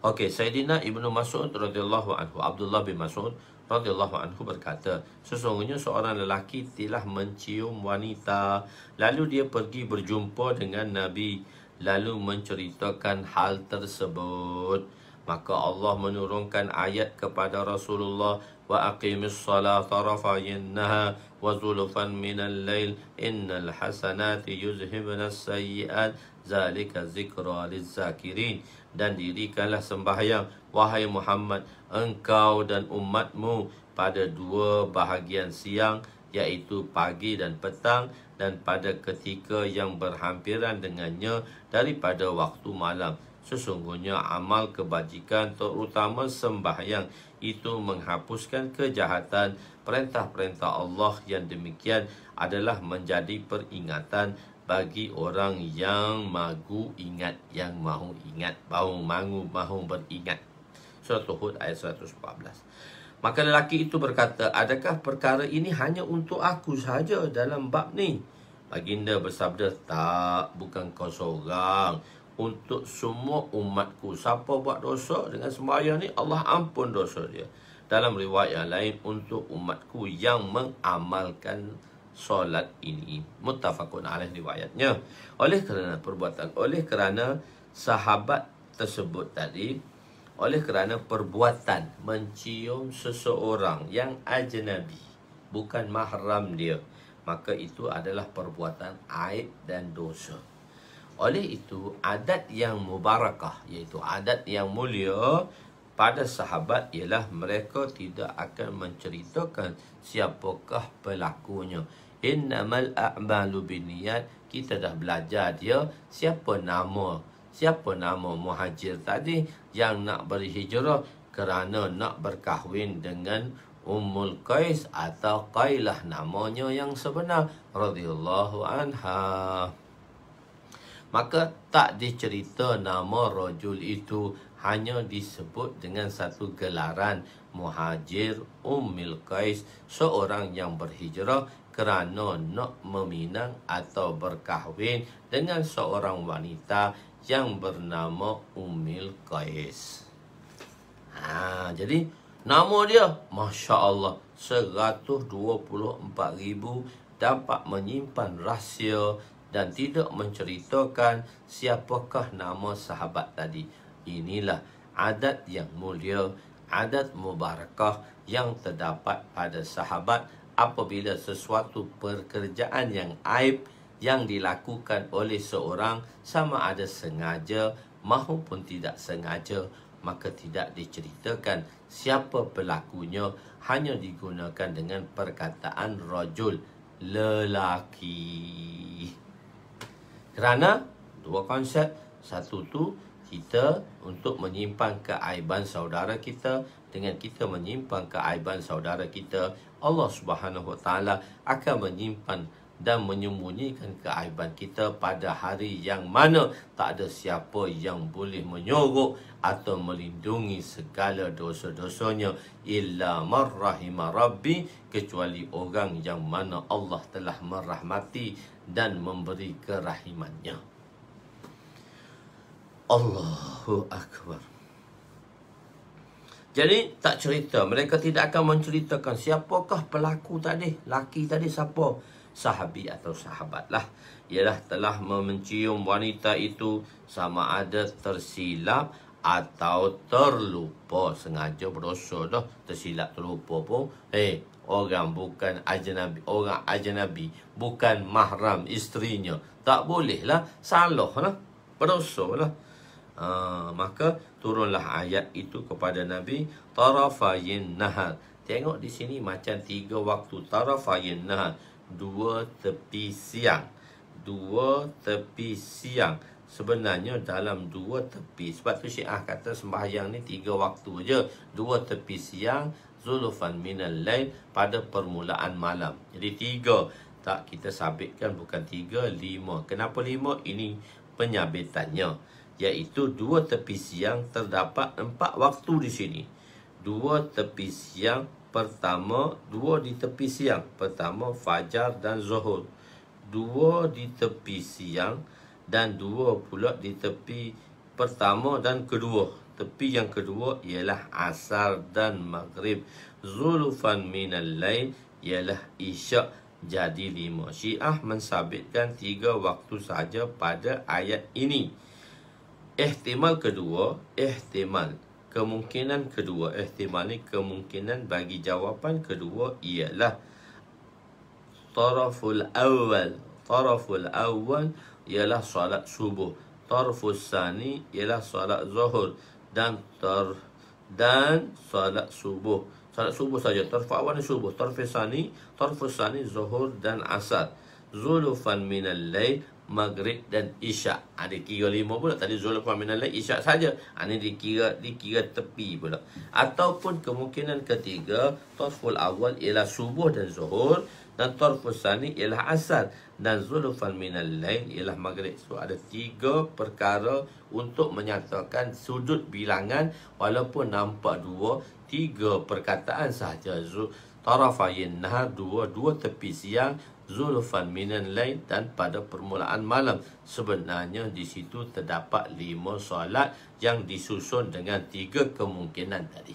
Okey, Sayyidina Ibnu Mas'ud radhiyallahu anhu, Abdullah bin Mas'ud radhiyallahu anhu berkata, sesungguhnya seorang lelaki telah mencium wanita, lalu dia pergi berjumpa dengan Nabi, lalu menceritakan hal tersebut. Maka Allah menurunkan ayat kepada Rasulullah, wa aqimis salat tarafayin nahar wa zulfan minal lail innal hasanati yuzhibna as-sayyi'at zalika zikra liz-zakirin. Dan dirikanlah sembahyang, wahai Muhammad, engkau dan umatmu pada dua bahagian siang, iaitu pagi dan petang, dan pada ketika yang berhampiran dengannya daripada waktu malam. Sesungguhnya amal kebajikan, terutama sembahyang, itu menghapuskan kejahatan. Perintah-perintah Allah yang demikian adalah menjadi peringatan bagi orang yang mahu ingat, yang mahu beringat. Surah Hud ayat 114. Maka lelaki itu berkata, adakah perkara ini hanya untuk aku sahaja dalam bab ni? Baginda bersabda, tak, bukan kau seorang, untuk semua umatku. Siapa buat dosa dengan sembahyang ni, Allah ampun dosa dia. Dalam riwayat yang lain, untuk umatku yang mengamalkan solat ini. Muttafaqun alaih riwayatnya. Oleh kerana sahabat tersebut tadi, oleh kerana perbuatan mencium seseorang yang ajnabi, bukan mahram dia, maka itu adalah perbuatan aib dan dosa. Oleh itu, adat yang mubarakah, iaitu adat yang mulia pada sahabat, ialah mereka tidak akan menceritakan siapakah pelakunya. Innamal a'malu binniyat. Kita dah belajar dia siapa nama muhajir tadi yang nak berhijrah kerana nak berkahwin dengan Ummul Qais atau Qailah namanya yang sebenar radhiyallahu anha. Maka tak dicerita nama rajul itu, hanya disebut dengan satu gelaran Muhajir Ummul Qais, seorang yang berhijrah kerana nak meminang atau berkahwin dengan seorang wanita yang bernama Ummul Qais. Jadi nama dia, Masya Allah, 124,000 dapat menyimpan rahsia dan tidak menceritakan siapakah nama sahabat tadi. Inilah adat yang mulia, adat mubarakah yang terdapat pada sahabat apabila sesuatu pekerjaan yang aib yang dilakukan oleh seorang, sama ada sengaja maupun tidak sengaja, maka tidak diceritakan siapa pelakunya, hanya digunakan dengan perkataan rajul, lelaki. Kerana dua konsep. Satu tu, kita untuk menyimpan keaiban saudara kita. Dengan kita menyimpan keaiban saudara kita, Allah Subhanahu Wa Taala akan menyimpan dan menyembunyikan keaiban kita pada hari yang mana tak ada siapa yang boleh menyorok atau melindungi segala dosa-dosanya illa man rahima rabbi, kecuali orang yang mana Allah telah merahmati dan memberi kerahimannya. Allahu Akbar. Jadi tak cerita, mereka tidak akan menceritakan siapakah pelaku tadi, laki tadi siapa, sahabi atau sahabat lah. Ialah telah mencium wanita itu, sama ada tersilap atau terlupa. Sengaja berdosa dah, tersilap terlupa pun orang bukan ajnabi, orang ajnabi, bukan mahram isterinya, tak boleh lah, salah lah, berdosa lah. Maka turunlah ayat itu kepada Nabi, tarafayin nahar. Tengok di sini macam 3 waktu. Tarafayin nahar, 2 tepi siang. 2 tepi siang. Sebenarnya dalam 2 tepi. Sebab tu Syiah kata sembahyang ni 3 waktu je. 2 tepi siang, zulufan minal lail, pada permulaan malam. Jadi 3. Tak, kita sabitkan bukan 3, 5. Kenapa 5? Ini penyabitannya, iaitu 2 tepi siang. Terdapat 4 waktu di sini. 2 tepi siang pertama, 2 di tepi siang pertama, fajar dan zuhur. 2 di tepi siang dan 2 pula di tepi pertama dan kedua. Tepi yang kedua ialah asar dan maghrib. Zulufan minal lail ialah isyak, jadi 5. Syiah mensabitkan 3 waktu saja pada ayat ini. Ihtimal kedua, kemungkinan kedua, ihtimal ni kemungkinan bagi jawapan kedua ialah taraful awal ialah solat subuh, tarfus sani ialah solat zuhur, dan solat subuh. Solat subuh saja, tarfu awal ni subuh, tarfus sani zuhur dan asar. Zulufan minal lail, maghrib dan isyak. Dikira 5 pula. Tadi zulufan minal lail, isyak saja. Ini dikira tepi pula. Ataupun kemungkinan ketiga, tarful awal ialah subuh dan zuhur, dan tarfus sani ialah asar, dan zulufan minal lail ialah maghrib. So ada 3 perkara untuk menyatakan sudut bilangan, walaupun nampak 2, 3 perkataan sahaja. Tarafayin nahar, 2 tepi siang, zulufan minan lail, dan pada permulaan malam. Sebenarnya di situ terdapat 5 solat yang disusun dengan 3 kemungkinan tadi.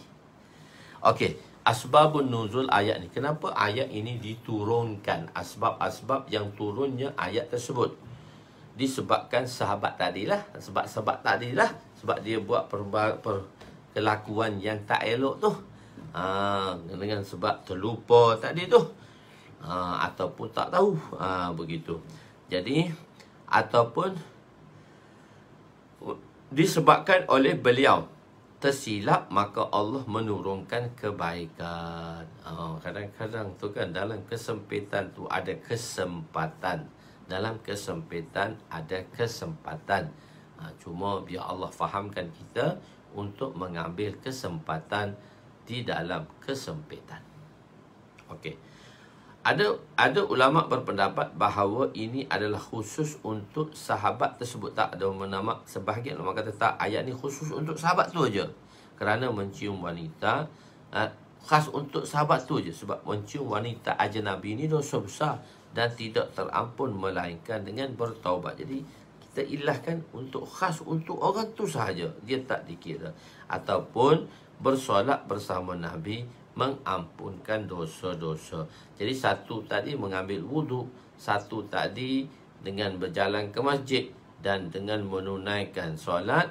Okey, asbabun nuzul ayat ni. Kenapa ayat ini diturunkan? Asbab-asbab yang turunnya ayat tersebut disebabkan sahabat tadilah. Sebab tadilah. Sebab dia buat kelakuan yang tak elok tu. Dengan sebab terlupa tadi tu. Ataupun tak tahu. Begitu. Jadi, ataupun disebabkan oleh beliau tersilap, maka Allah menurunkan kebaikan. Kadang-kadang tu kan, dalam kesempitan tu ada kesempatan. Dalam kesempitan ada kesempatan. Cuma biar Allah fahamkan kita untuk mengambil kesempatan di dalam kesempitan. Okey. Ada ulama berpendapat bahawa ini adalah khusus untuk sahabat tersebut. Tak ada ulama, sebahagian ulama kata tak, ayat ni khusus untuk sahabat tu aja. Kerana mencium wanita khas untuk sahabat tu je. Sebab mencium wanita ajnabi ni dosa besar dan tidak terampun melainkan dengan bertaubat. Jadi kita ilahkan untuk khas untuk orang tu sahaja, dia tak dikira. Ataupun bersolat bersama Nabi mengampunkan dosa-dosa. Jadi satu tadi mengambil wuduk, satu tadi dengan berjalan ke masjid dan dengan menunaikan solat.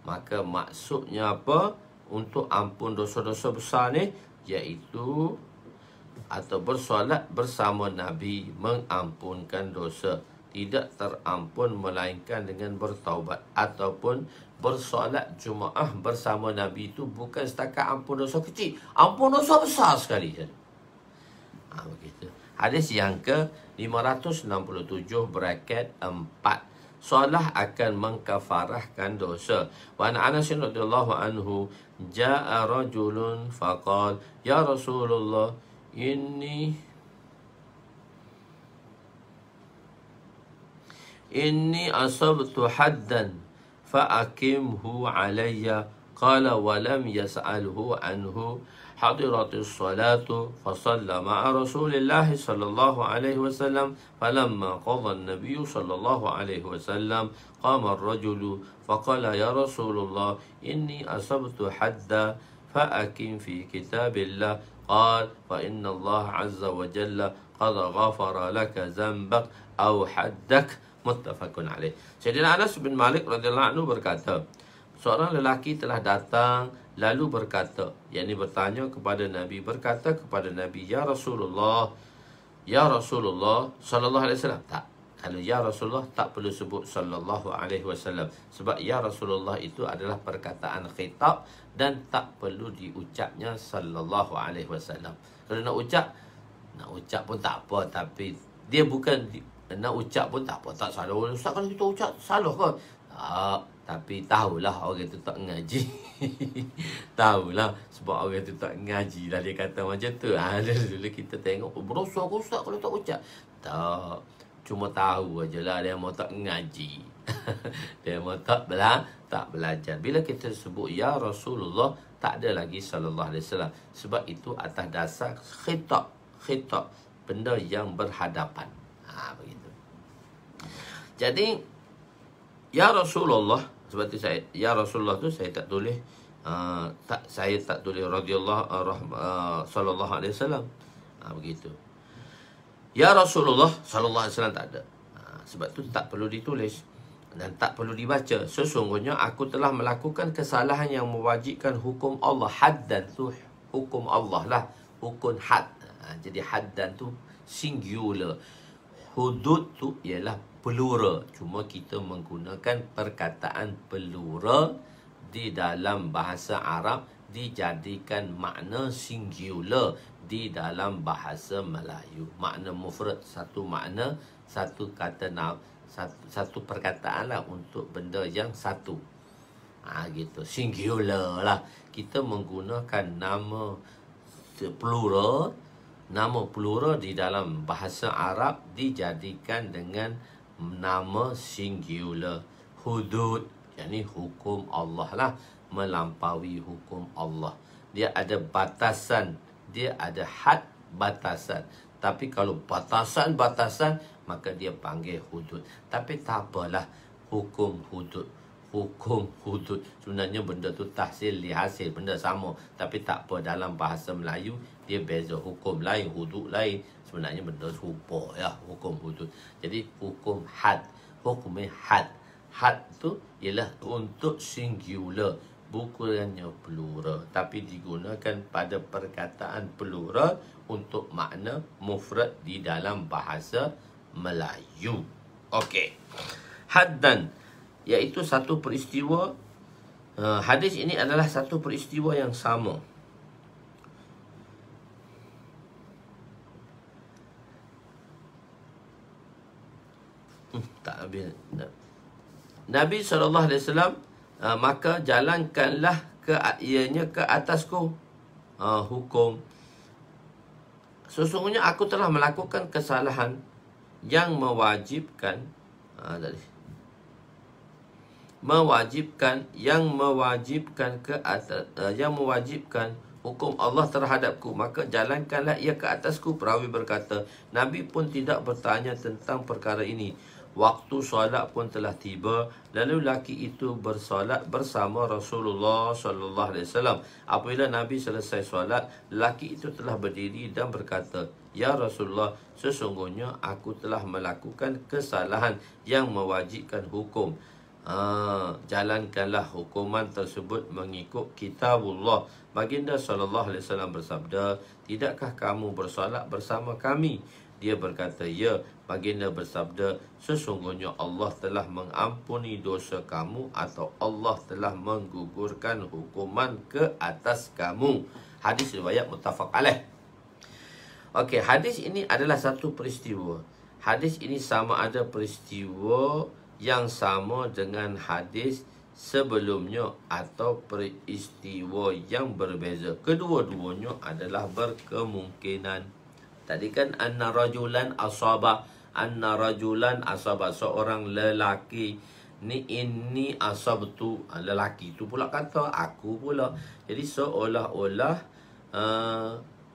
Maka maksudnya apa? Untuk ampun dosa-dosa besar ni, iaitu atau bersolat bersama Nabi mengampunkan dosa, tidak terampun melainkan dengan bertaubat. Ataupun bersolat Jumaah bersama Nabi itu bukan setakat ampun dosa kecil, ampun dosa besar sekali. Begitu. Hadis yang ke 567 braket 4. Solat akan mengkafarahkan dosa. Wa an Anas radhiyallahu anhu jaa rajulun faqal ya Rasulullah inni asabtu haddan fa'akimhu alayya. Qala wa lam yas'alhu anhu. Hadiratis salatu fasalla ma'a Rasulillahi sallallahu alaihi wasallam. Falamma qadha an-nabiy sallallahu alaihi wasallam qama ar-rajulu faqala ya Rasulullah inni asabtu hadda fa'akim fi kitabillah. Qala fa inna Allah azza wa jalla qad ghafara laka dhanbak aw haddak. Muttafaqun alaih. Sayyidina Anas bin Malik radhiyallahu anhu berkata, seorang lelaki telah datang lalu berkata, yakni bertanya kepada Nabi, berkata kepada Nabi, ya Rasulullah sallallahu alaihi wasallam. Tak, kalau ya Rasulullah tak perlu sebut sallallahu alaihi wasallam, sebab ya Rasulullah itu adalah perkataan khitab dan tak perlu diucapnya sallallahu alaihi wasallam. Kalau nak ucap pun tak apa, tapi dia bukan nak ucap pun tak apa, tak salah. Ustaz, kalau kita ucap salah ke? Tak, tapi tahulah orang tu tak ngaji. Tahulah sebab orang tu tak ngaji lah dia kata macam tu. Dulu kita tengok, berdosa ke Ustaz kalau tak ucap? Tak, cuma tahu aje lah dia mau tak ngaji. Dia mau tak belajar. Bila kita sebut ya Rasulullah, tak ada lagi sallallahu alaihi wasallam. Sebab itu atas dasar khitab, benda yang berhadapan. Begitu. Jadi ya Rasulullah, sebab itu ya Rasulullah tu saya tak tulis saya tak tulis radhiyallahu sallallahu alaihi wasallam. Begitu. Ya Rasulullah sallallahu alaihi wasallam tak ada. Sebab tu tak perlu ditulis dan tak perlu dibaca. Sesungguhnya aku telah melakukan kesalahan yang mewajibkan hukum Allah. Haddan tu hukum Allah lah, hukum had. Jadi haddan tu singular, hudud tu ialah plural. Cuma kita menggunakan perkataan plural di dalam bahasa Arab dijadikan makna singular di dalam bahasa Melayu. Makna mufrad satu makna, satu kata satu perkataan lah untuk benda yang satu. Gitu, singular lah. Kita menggunakan nama plural di dalam bahasa Arab dijadikan dengan nama singular. Hudud, yakni hukum Allah lah, melampaui hukum Allah. Dia ada batasan, dia ada had, batasan. Tapi kalau batasan, maka dia panggil hudud. Tapi tak apalah, hukum hudud. Sebenarnya benda tu tahsil lihasil, benda sama. Tapi tak apa, dalam bahasa Melayu dia beza, hukum lain, hudud lain. Sebenarnya benda serupa ya, hukum hudud. Jadi hukum had, hukumnya had. Had tu ialah untuk singular, bukannya plural, tapi digunakan pada perkataan plural untuk makna mufrad di dalam bahasa Melayu. Okey. Haddan iaitu satu peristiwa. Hadis ini adalah satu peristiwa yang sama. Tak habis. Nabi SAW, maka jalankanlah ianya ke atasku hukum Sesungguhnya aku telah melakukan kesalahan yang mewajibkan hukum Allah terhadapku, maka jalankanlah ia ke atasku. Perawi berkata, Nabi pun tidak bertanya tentang perkara ini. Waktu solat pun telah tiba, lalu lelaki itu bersolat bersama Rasulullah sallallahu alaihi wasallam. Apabila Nabi selesai solat, lelaki itu telah berdiri dan berkata, Ya Rasulullah, sesungguhnya aku telah melakukan kesalahan yang mewajibkan hukum. Jalankanlah hukuman tersebut mengikut kitabullah. Baginda sallallahu alaihi wasallam bersabda, tidakkah kamu bersolat bersama kami? Dia berkata, ya. Baginda bersabda, sesungguhnya Allah telah mengampuni dosa kamu, atau Allah telah menggugurkan hukuman ke atas kamu. Hadis riwayat muttafaq alaih. Okey, hadis ini adalah satu peristiwa. Hadis ini sama ada peristiwa yang sama dengan hadis sebelumnya atau peristiwa yang berbeza. Kedua-duanya adalah berkemungkinan. Tadi kan anna rajulan asaba, seorang lelaki. Ini asabtu, lelaki itu pula kata aku pula. Jadi seolah-olah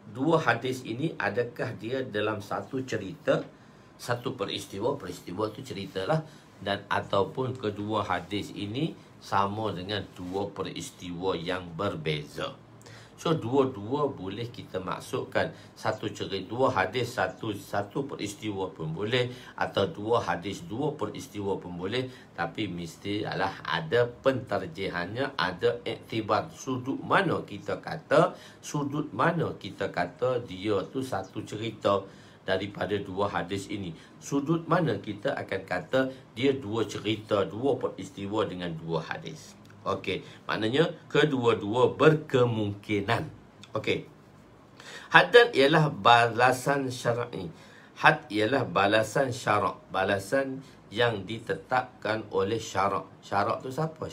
dua hadis ini, adakah dia dalam satu cerita, satu peristiwa tu ceritalah, dan ataupun kedua hadis ini sama dengan dua peristiwa yang berbeza. So dua-dua boleh kita masukkan. Satu cerita, dua hadis, satu peristiwa pun boleh, atau dua hadis, dua peristiwa pun boleh. Tapi mesti adalah ada penterjihannya, ada iktibar. Sudut mana kita kata dia tu satu cerita daripada dua hadis ini. Sudut mana kita akan kata dia dua cerita, dua peristiwa dengan dua hadis. Okey, maknanya kedua-dua berkemungkinan. Okey. Hadd ialah balasan syar'i. Had ialah balasan syarak, balasan yang ditetapkan oleh syarak. Syarak tu siapa?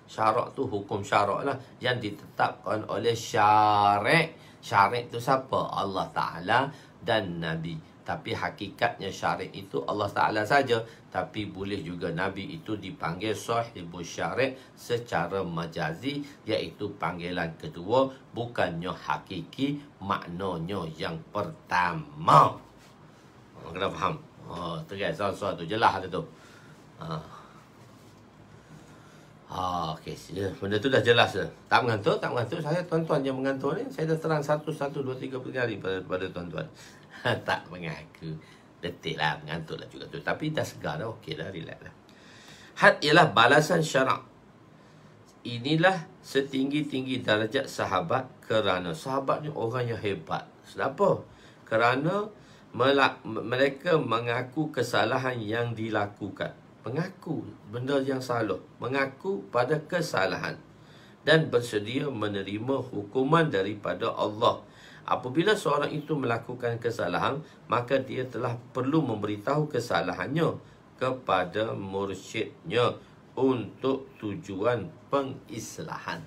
Syarak tu hukum syarak lah, yang ditetapkan oleh syarik. Syarik tu siapa? Allah Ta'ala dan Nabi. Tapi hakikatnya syarik itu Allah Ta'ala saja. Tapi boleh juga Nabi itu dipanggil sahibus syarik secara majazi, iaitu panggilan kedua, bukannya hakiki, maknanya yang pertama. Kena faham? Tegas soal tu jelas ada tu. Okey, benda tu dah jelas dah. Tak mengantuk. Saya tuan-tuan yang mengantuk ni, saya dah terang 1, 2, 3 kali pada tuan-tuan. Tak mengaku. Detik lah, mengantuk lah juga tu. Tapi dah segar dah, okey dah, relax dah. Had ialah balasan syarak. Inilah setinggi-tinggi darjat sahabat, kerana sahabat ni orang yang hebat. Kenapa? Kerana mereka mengaku kesalahan yang dilakukan. Mengaku benda yang salah. Mengaku pada kesalahan. Dan bersedia menerima hukuman daripada Allah. Apabila seorang itu melakukan kesalahan, maka dia telah perlu memberitahu kesalahannya kepada mursyidnya untuk tujuan pengislahan.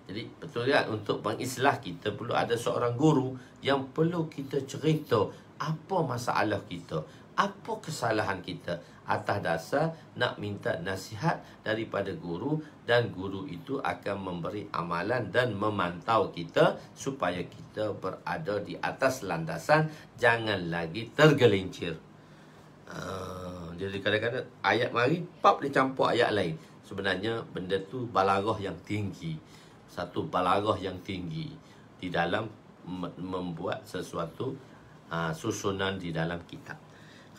Jadi betul kan, untuk pengislah kita perlu ada seorang guru yang perlu kita cerita apa masalah kita, apa kesalahan kita, atas dasar nak minta nasihat daripada guru, dan guru itu akan memberi amalan dan memantau kita supaya kita berada di atas landasan, jangan lagi tergelincir. Jadi kadang-kadang ayat mari pap dia campur ayat lain. Sebenarnya benda tu balaghah yang tinggi. Satu balaghah yang tinggi di dalam membuat sesuatu susunan di dalam kitab.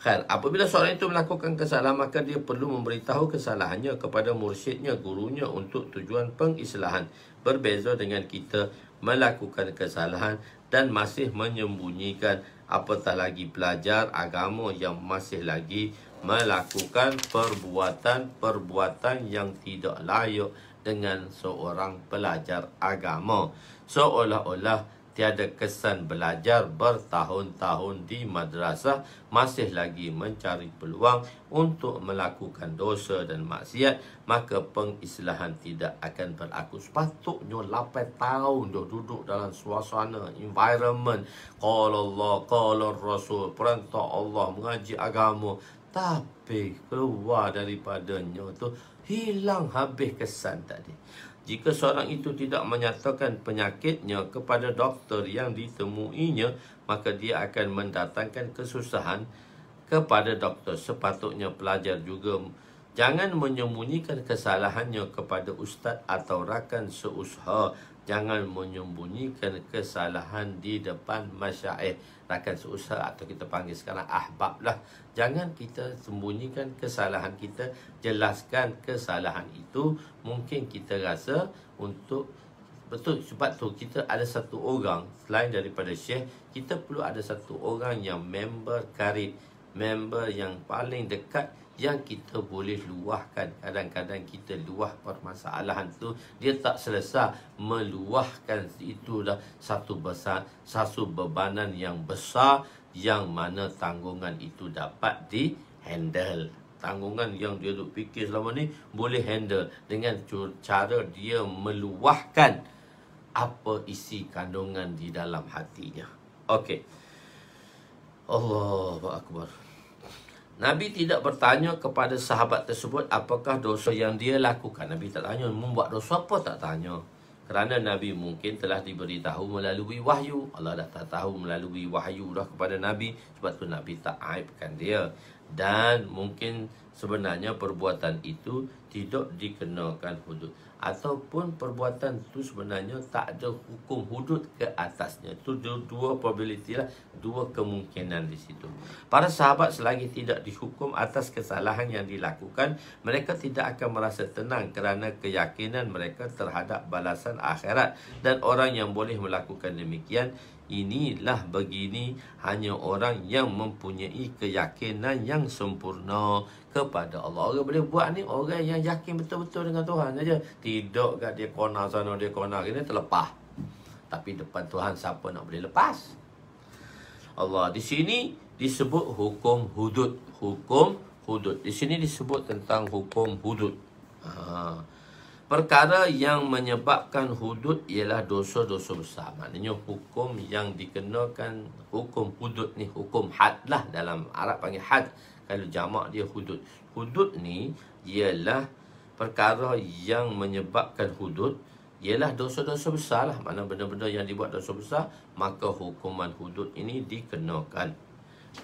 Khair, apabila seorang itu melakukan kesalahan, maka dia perlu memberitahu kesalahannya kepada mursyidnya, gurunya, untuk tujuan pengislahan. Berbeza dengan kita melakukan kesalahan dan masih menyembunyikan, apatah lagi pelajar agama yang masih lagi melakukan perbuatan-perbuatan yang tidak layak dengan seorang pelajar agama. Seolah-olah tiada kesan belajar bertahun-tahun di madrasah, masih lagi mencari peluang untuk melakukan dosa dan maksiat, maka pengislahan tidak akan berlaku. Sepatutnya 8 tahun dah duduk dalam suasana environment qala Allah, qala Rasul, perintah Allah, mengaji agama, tapi keluar daripadanya tu hilang habis kesan tadi. Jika seorang itu tidak menyatakan penyakitnya kepada doktor yang ditemuinya, maka dia akan mendatangkan kesusahan kepada doktor. Sepatutnya pelajar juga jangan menyembunyikan kesalahannya kepada ustaz atau rakan seusaha. Jangan menyembunyikan kesalahan di depan masyaikh, rakan seusaha, atau kita panggil sekarang ahbab lah. Jangan kita sembunyikan kesalahan kita, jelaskan kesalahan itu. Mungkin kita rasa untuk betul, sebab tu kita ada satu orang selain daripada syekh, kita perlu ada satu orang yang member karib, member yang paling dekat, yang kita boleh luahkan. Kadang-kadang kita luah permasalahan tu, dia tak selesai meluahkan, itu dah satu bebanan yang besar, yang mana tanggungan itu dapat di handle. Tanggungan yang dia duk fikir selama ni boleh handle dengan cara dia meluahkan apa isi kandungan di dalam hatinya. Okey. Allahu Akbar. Nabi tidak bertanya kepada sahabat tersebut apakah dosa yang dia lakukan. Nabi tak tanya membuat dosa apa, tak tanya. Kerana Nabi mungkin telah diberitahu melalui wahyu. Allah dah tak tahu melalui wahyu dah kepada Nabi. Sebab tu Nabi tak aibkan dia. Dan mungkin sebenarnya perbuatan itu tidak dikenakan hudud, ataupun perbuatan itu sebenarnya tak ada hukum hudud ke atasnya. Itu dua probability lah, dua kemungkinan di situ. Para sahabat selagi tidak dihukum atas kesalahan yang dilakukan, mereka tidak akan merasa tenang kerana keyakinan mereka terhadap balasan akhirat. Dan orang yang boleh melakukan demikian, inilah begini, hanya orang yang mempunyai keyakinan yang sempurna kepada Allah. Orang boleh buat ni orang yang yakin betul-betul dengan Tuhan saja. Tidak kat dia kona sana, dia kona ini terlepas. Tapi depan Tuhan siapa nak boleh lepas? Allah di sini disebut hukum hudud. Hukum hudud. Di sini disebut tentang hukum hudud. Perkara yang menyebabkan hudud ialah dosa-dosa besar. Maknanya hukum yang dikenakan, hukum hudud ni, hukum had lah, dalam Arab panggil had. Kalau jamak dia hudud. Hudud ni ialah perkara yang menyebabkan hudud, ialah dosa-dosa besar lah. Mana benda-benda yang dibuat dosa besar, maka hukuman hudud ini dikenakan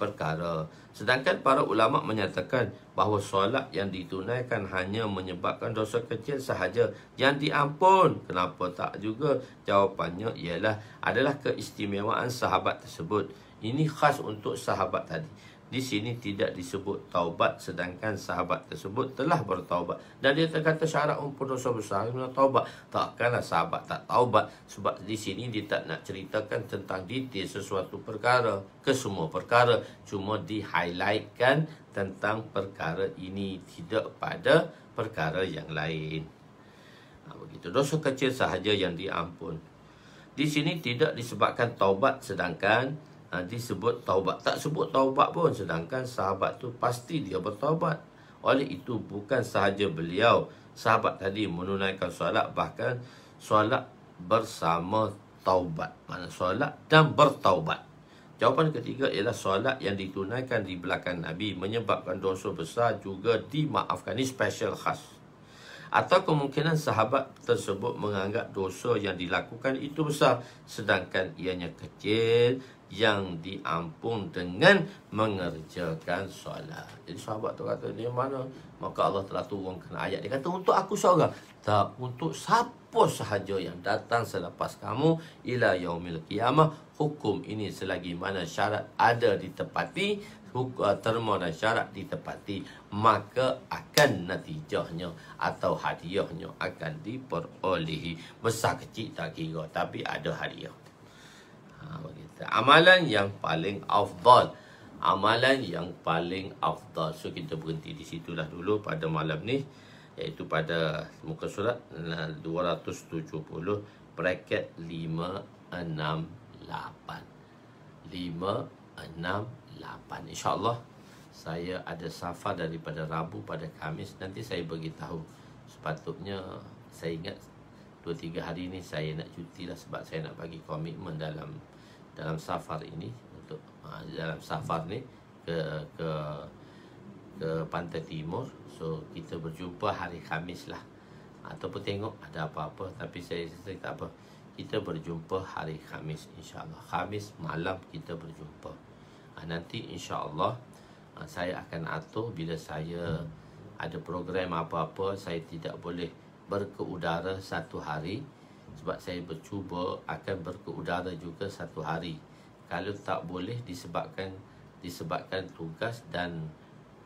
perkara. Sedangkan para ulama menyatakan bahawa solat yang ditunaikan hanya menyebabkan dosa kecil sahaja yang diampun. Kenapa tak juga? Jawapannya ialah adalah keistimewaan sahabat tersebut. Ini khas untuk sahabat tadi. Di sini tidak disebut taubat, sedangkan sahabat tersebut telah bertaubat. Dan dia terkata syarat untuk dosa besar kena taubat. Takkanlah sahabat tak taubat, sebab di sini dia tak nak ceritakan tentang detail sesuatu perkara ke semua perkara, cuma di-highlightkan tentang perkara ini, tidak pada perkara yang lain. Begitu. Dosa kecil sahaja yang diampun. Di sini tidak disebabkan taubat, sedangkan disebut taubat. Tak sebut taubat pun, sedangkan sahabat tu pasti dia bertaubat. Oleh itu bukan sahaja beliau, sahabat tadi, menunaikan solat, bahkan solat bersama taubat. Maksudnya solat dan bertaubat. Jawapan ketiga ialah solat yang ditunaikan di belakang Nabi menyebabkan dosa besar juga dimaafkan. Ini special khas. Atau kemungkinan sahabat tersebut menganggap dosa yang dilakukan itu besar, sedangkan ianya kecil, yang diampun dengan mengerjakan solat. Jadi sahabat tu kata, dia mana? Maka Allah telah turunkan ayat. Dia kata untuk aku seorang, tak, untuk siapa sahaja yang datang selepas kamu ila yaumil qiyamah. Hukum ini selagi mana syarat ada ditepati, terma dan syarat ditepati, maka akan natijahnya atau hadiahnya akan diperolehi. Besar kecil tak kira, tapi ada hadiah. Begitu. Amalan yang paling afdal. Amalan yang paling afdal. So kita berhenti di situlah dulu pada malam ni, iaitu pada muka surat 270 bracket 5, 6, InsyaAllah saya ada safar daripada Rabu pada Khamis. Nanti saya beritahu. Sepatutnya saya ingat 2-3 hari ni saya nak cuti lah, sebab saya nak bagi komitmen dalam safar ini, untuk dalam safar ni ke Pantai Timur. So kita berjumpa hari Khamis lah, ataupun tengok ada apa-apa. Tapi saya tak apa, kita berjumpa hari Khamis insyaAllah. Khamis malam kita berjumpa. Nanti insyaAllah saya akan atur bila saya ada program apa-apa. Saya tidak boleh berkeudara satu hari, sebab saya bercuba akan berkeudara juga satu hari. Kalau tak boleh disebabkan tugas dan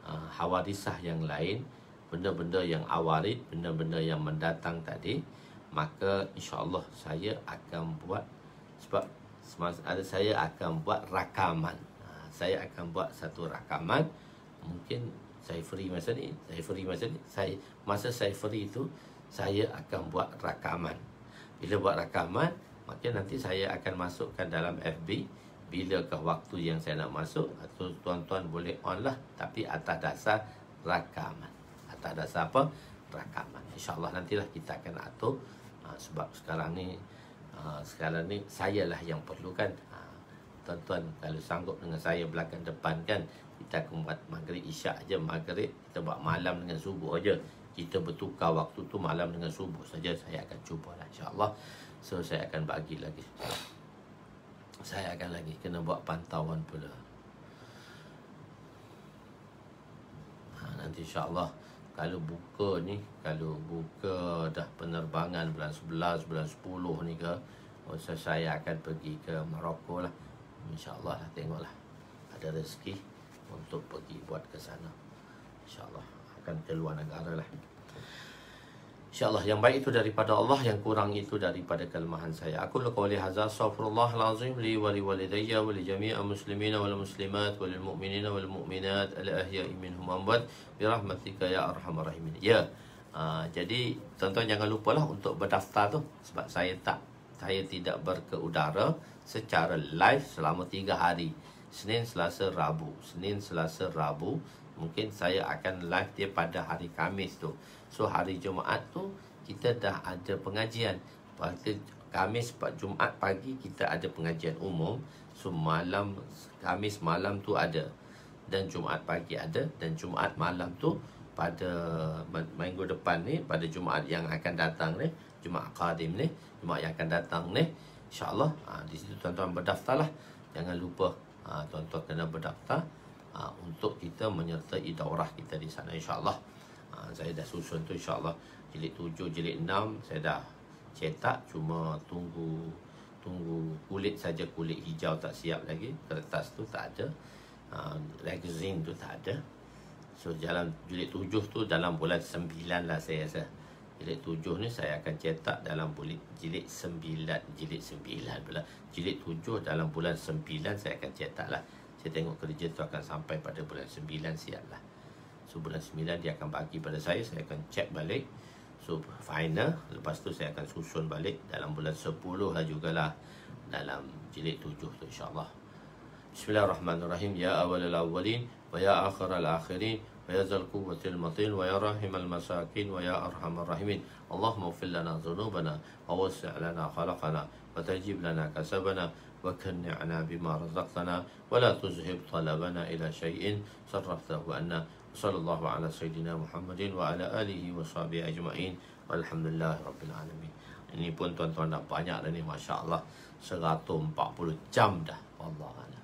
hawadisah yang lain, benda-benda yang awarid, benda-benda yang mendatang tadi, maka insyaAllah saya akan buat, sebab saya akan buat rakaman. Saya akan buat satu rakaman. Mungkin saya free masa ni, masa saya free itu saya akan buat rakaman. Bila buat rakaman, maka nanti saya akan masukkan dalam FB. Bilakah waktu yang saya nak masuk, atau tuan-tuan boleh on lah, tapi atas dasar rakaman. Atas dasar apa? Rakaman. InsyaAllah nantilah kita akan atur. Sebab sekarang ni saya lah yang perlukan. Tuan-tuan kalau sanggup dengan saya belakang depan kan, kita akan buat maghrib isyak aja. Maghrib kita buat malam dengan subuh aja. Kita bertukar waktu tu malam dengan subuh saja. Saya akan cuba lah insyaAllah. So saya akan bagi lagi. Saya akan lagi kena buat pantauan pula. Nanti insyaAllah kalau buka dah penerbangan bulan 11, bulan 10 ni ke, saya akan pergi ke Morocco lah. InsyaAllah lah, tengoklah ada rezeki untuk pergi buat ke sana. InsyaAllah akan ke luar negara lah. InsyaAllah yang baik itu daripada Allah, yang kurang itu daripada kelemahan saya. Aku qouli hadza, astaghfirullahalazim li wa li walidayya wa li jami'il muslimina wal muslimat wal mu'minina wal mu'minat al ahya'i minhum amwat bi rahmatika ya arhamar rahimin. Ya. Jadi tuan-tuan jangan lupalah untuk berdaftar tu, sebab saya tidak berkeudara secara live selama 3 hari. Senin, Selasa, Rabu. Mungkin saya akan live dia pada hari Khamis tu. So hari Jumaat tu kita dah ada pengajian. Pada Khamis, Jumaat pagi kita ada pengajian umum. So Khamis malam tu ada, dan Jumaat pagi ada, dan Jumaat malam tu pada minggu depan ni, pada Jumaat yang akan datang ni, Jumaat Qadim ni, Jumaat yang akan datang ni, InsyaAllah di situ tuan-tuan berdaftarlah. Jangan lupa tuan-tuan kena berdaftar untuk kita menyertai daurah kita di sana insyaAllah. Saya dah susun tu insyaAllah. Jilid 7, jilid 6 saya dah cetak, cuma tunggu kulit saja. Kulit hijau tak siap lagi, kertas tu tak ada, magazine tu tak ada. So jalan jilid 7 tu dalam bulan 9 lah saya rasa. Jilid 7 ni saya akan cetak dalam jilid 9 pula. Jilid 7 dalam bulan 9 saya akan cetak lah. Saya tengok kerja tu akan sampai pada bulan 9 siap lah. So bulan 9 dia akan bagi pada saya akan cek balik. So final, lepas tu saya akan susun balik dalam bulan 10 lah jugalah, dalam jilid 7 tu insyaAllah. Bismillahirrahmanirrahim. Ya awalal awwalin wa ya akhiral akhirin wa ya zal quwwatil matin wa ya rahimal masakin wa ya arhamar rahimin. Allahumma ighfir lana dhunubana wa wasi' lana khalaqana wa tajib lana kasabana wa kanni'na bima razaqtana wa la tuzhib talabana ila syai'in sarraftahu anna. Sallallahu ala sayyidina Muhammadin wa ala alihi wa sahbihi ajma'in. Walhamdulillahi rabbil alamin. Ini pun tuan-tuan dah banyak dah ni, masya-Allah. 140 jam dah. Wallahu a'lam.